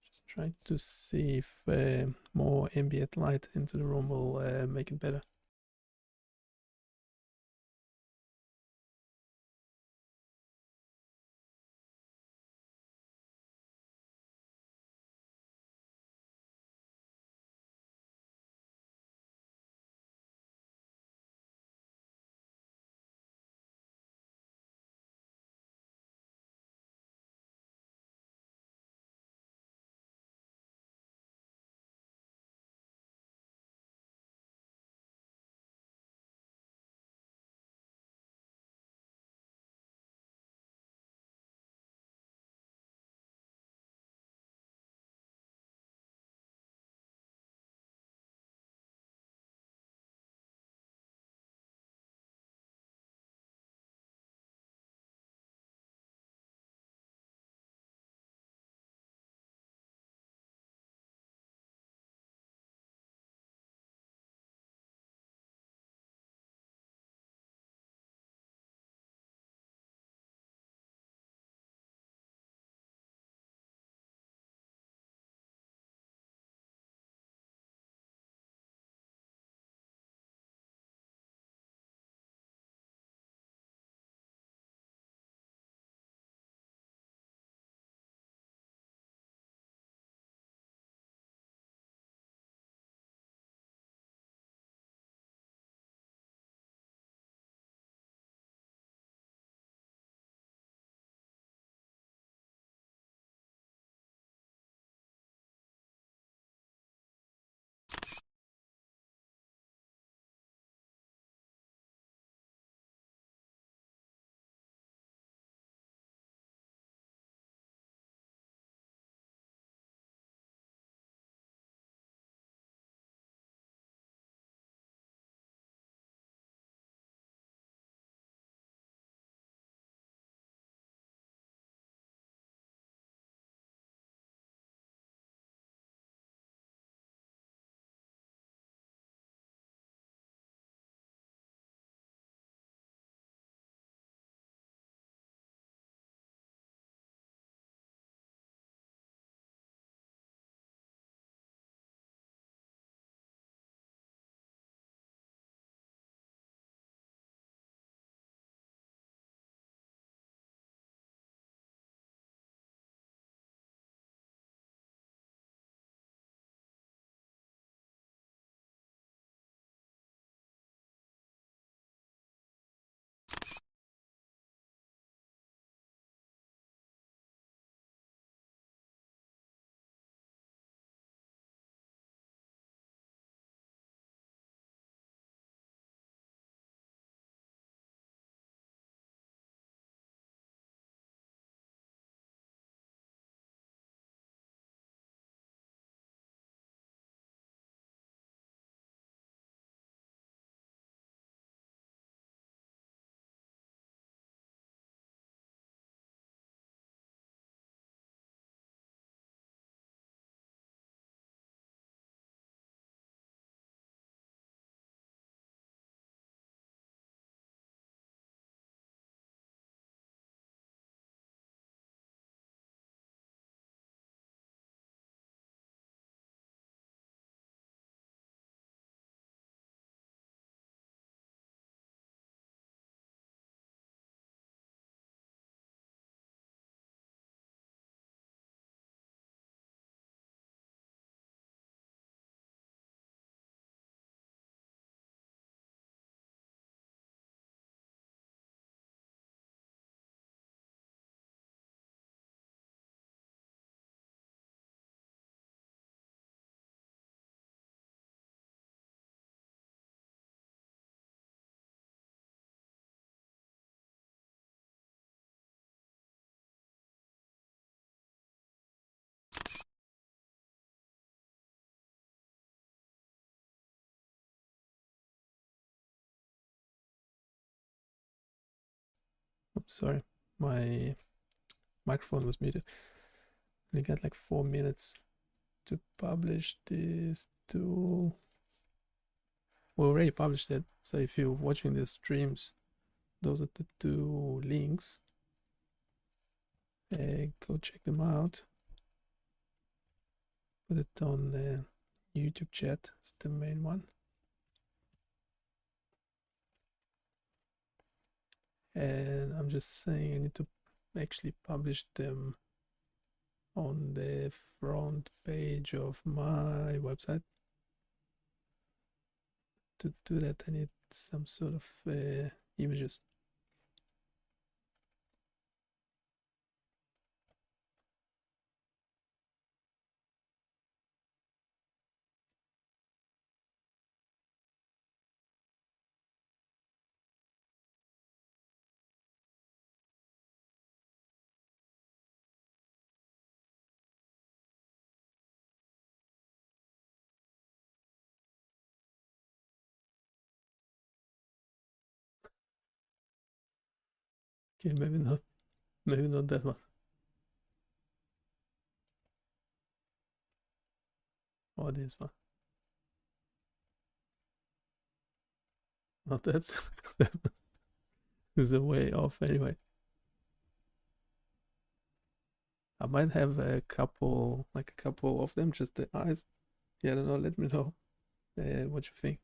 Just trying to see if more ambient light into the room will make it better. Oops, sorry, my microphone was muted. We got like 4 minutes to publish this tool. We already published it, so if you're watching the streams, those are the 2 links. Go check them out. Put it on the YouTube chat. It's the main one. And I'm just saying I need to actually publish them on the front page of my website. To do that, I need some sort of images. Okay, maybe not that one. Or this one. Not that's that is a way off anyway. I might have a couple of them, just the eyes. Yeah, I don't know. Let me know what you think.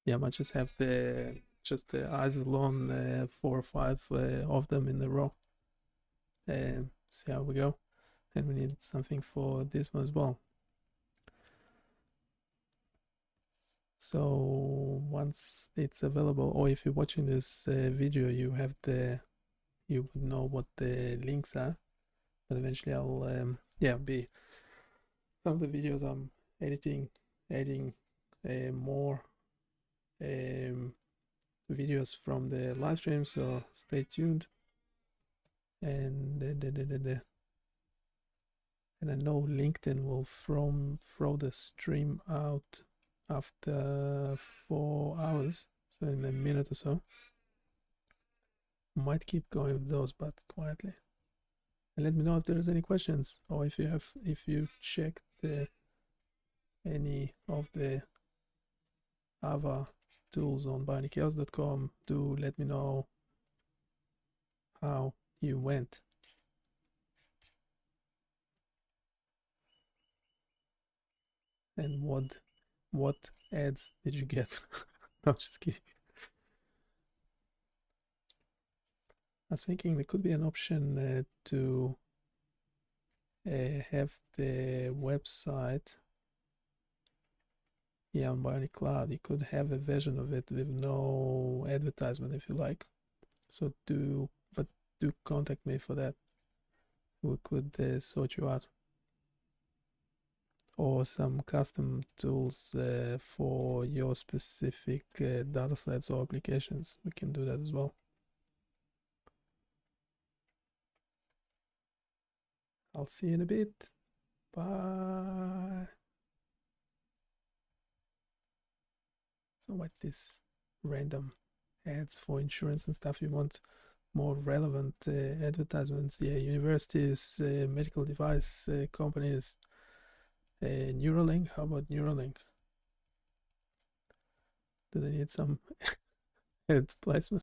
Yeah, I might just have the eyes alone, 4 or 5 of them in a row. See how we go. And we need something for this one as well. So once it's available, or if you're watching this video, you would know what the links are. But eventually I'll be some of the videos I'm adding more videos from the live stream, so stay tuned. And and I know LinkedIn will throw the stream out after 4 hours, so in a minute or so. Might keep going with those, but quietly. And let me know if there's any questions, or if you checked any of the other tools on bionichaos.com. Do let me know how you went. And what ads did you get? No, just kidding. I was thinking there could be an option to have the website on Bionic Cloud. You could have a version of it with no advertisement if you like. So do contact me for that. We could sort you out. Or some custom tools for your specific datasets or applications. We can do that as well. I'll see you in a bit. Bye. So what this random ads for insurance and stuff, you want more relevant advertisements? Yeah, universities, medical device companies, Neuralink. How about Neuralink? Do they need some ad placement?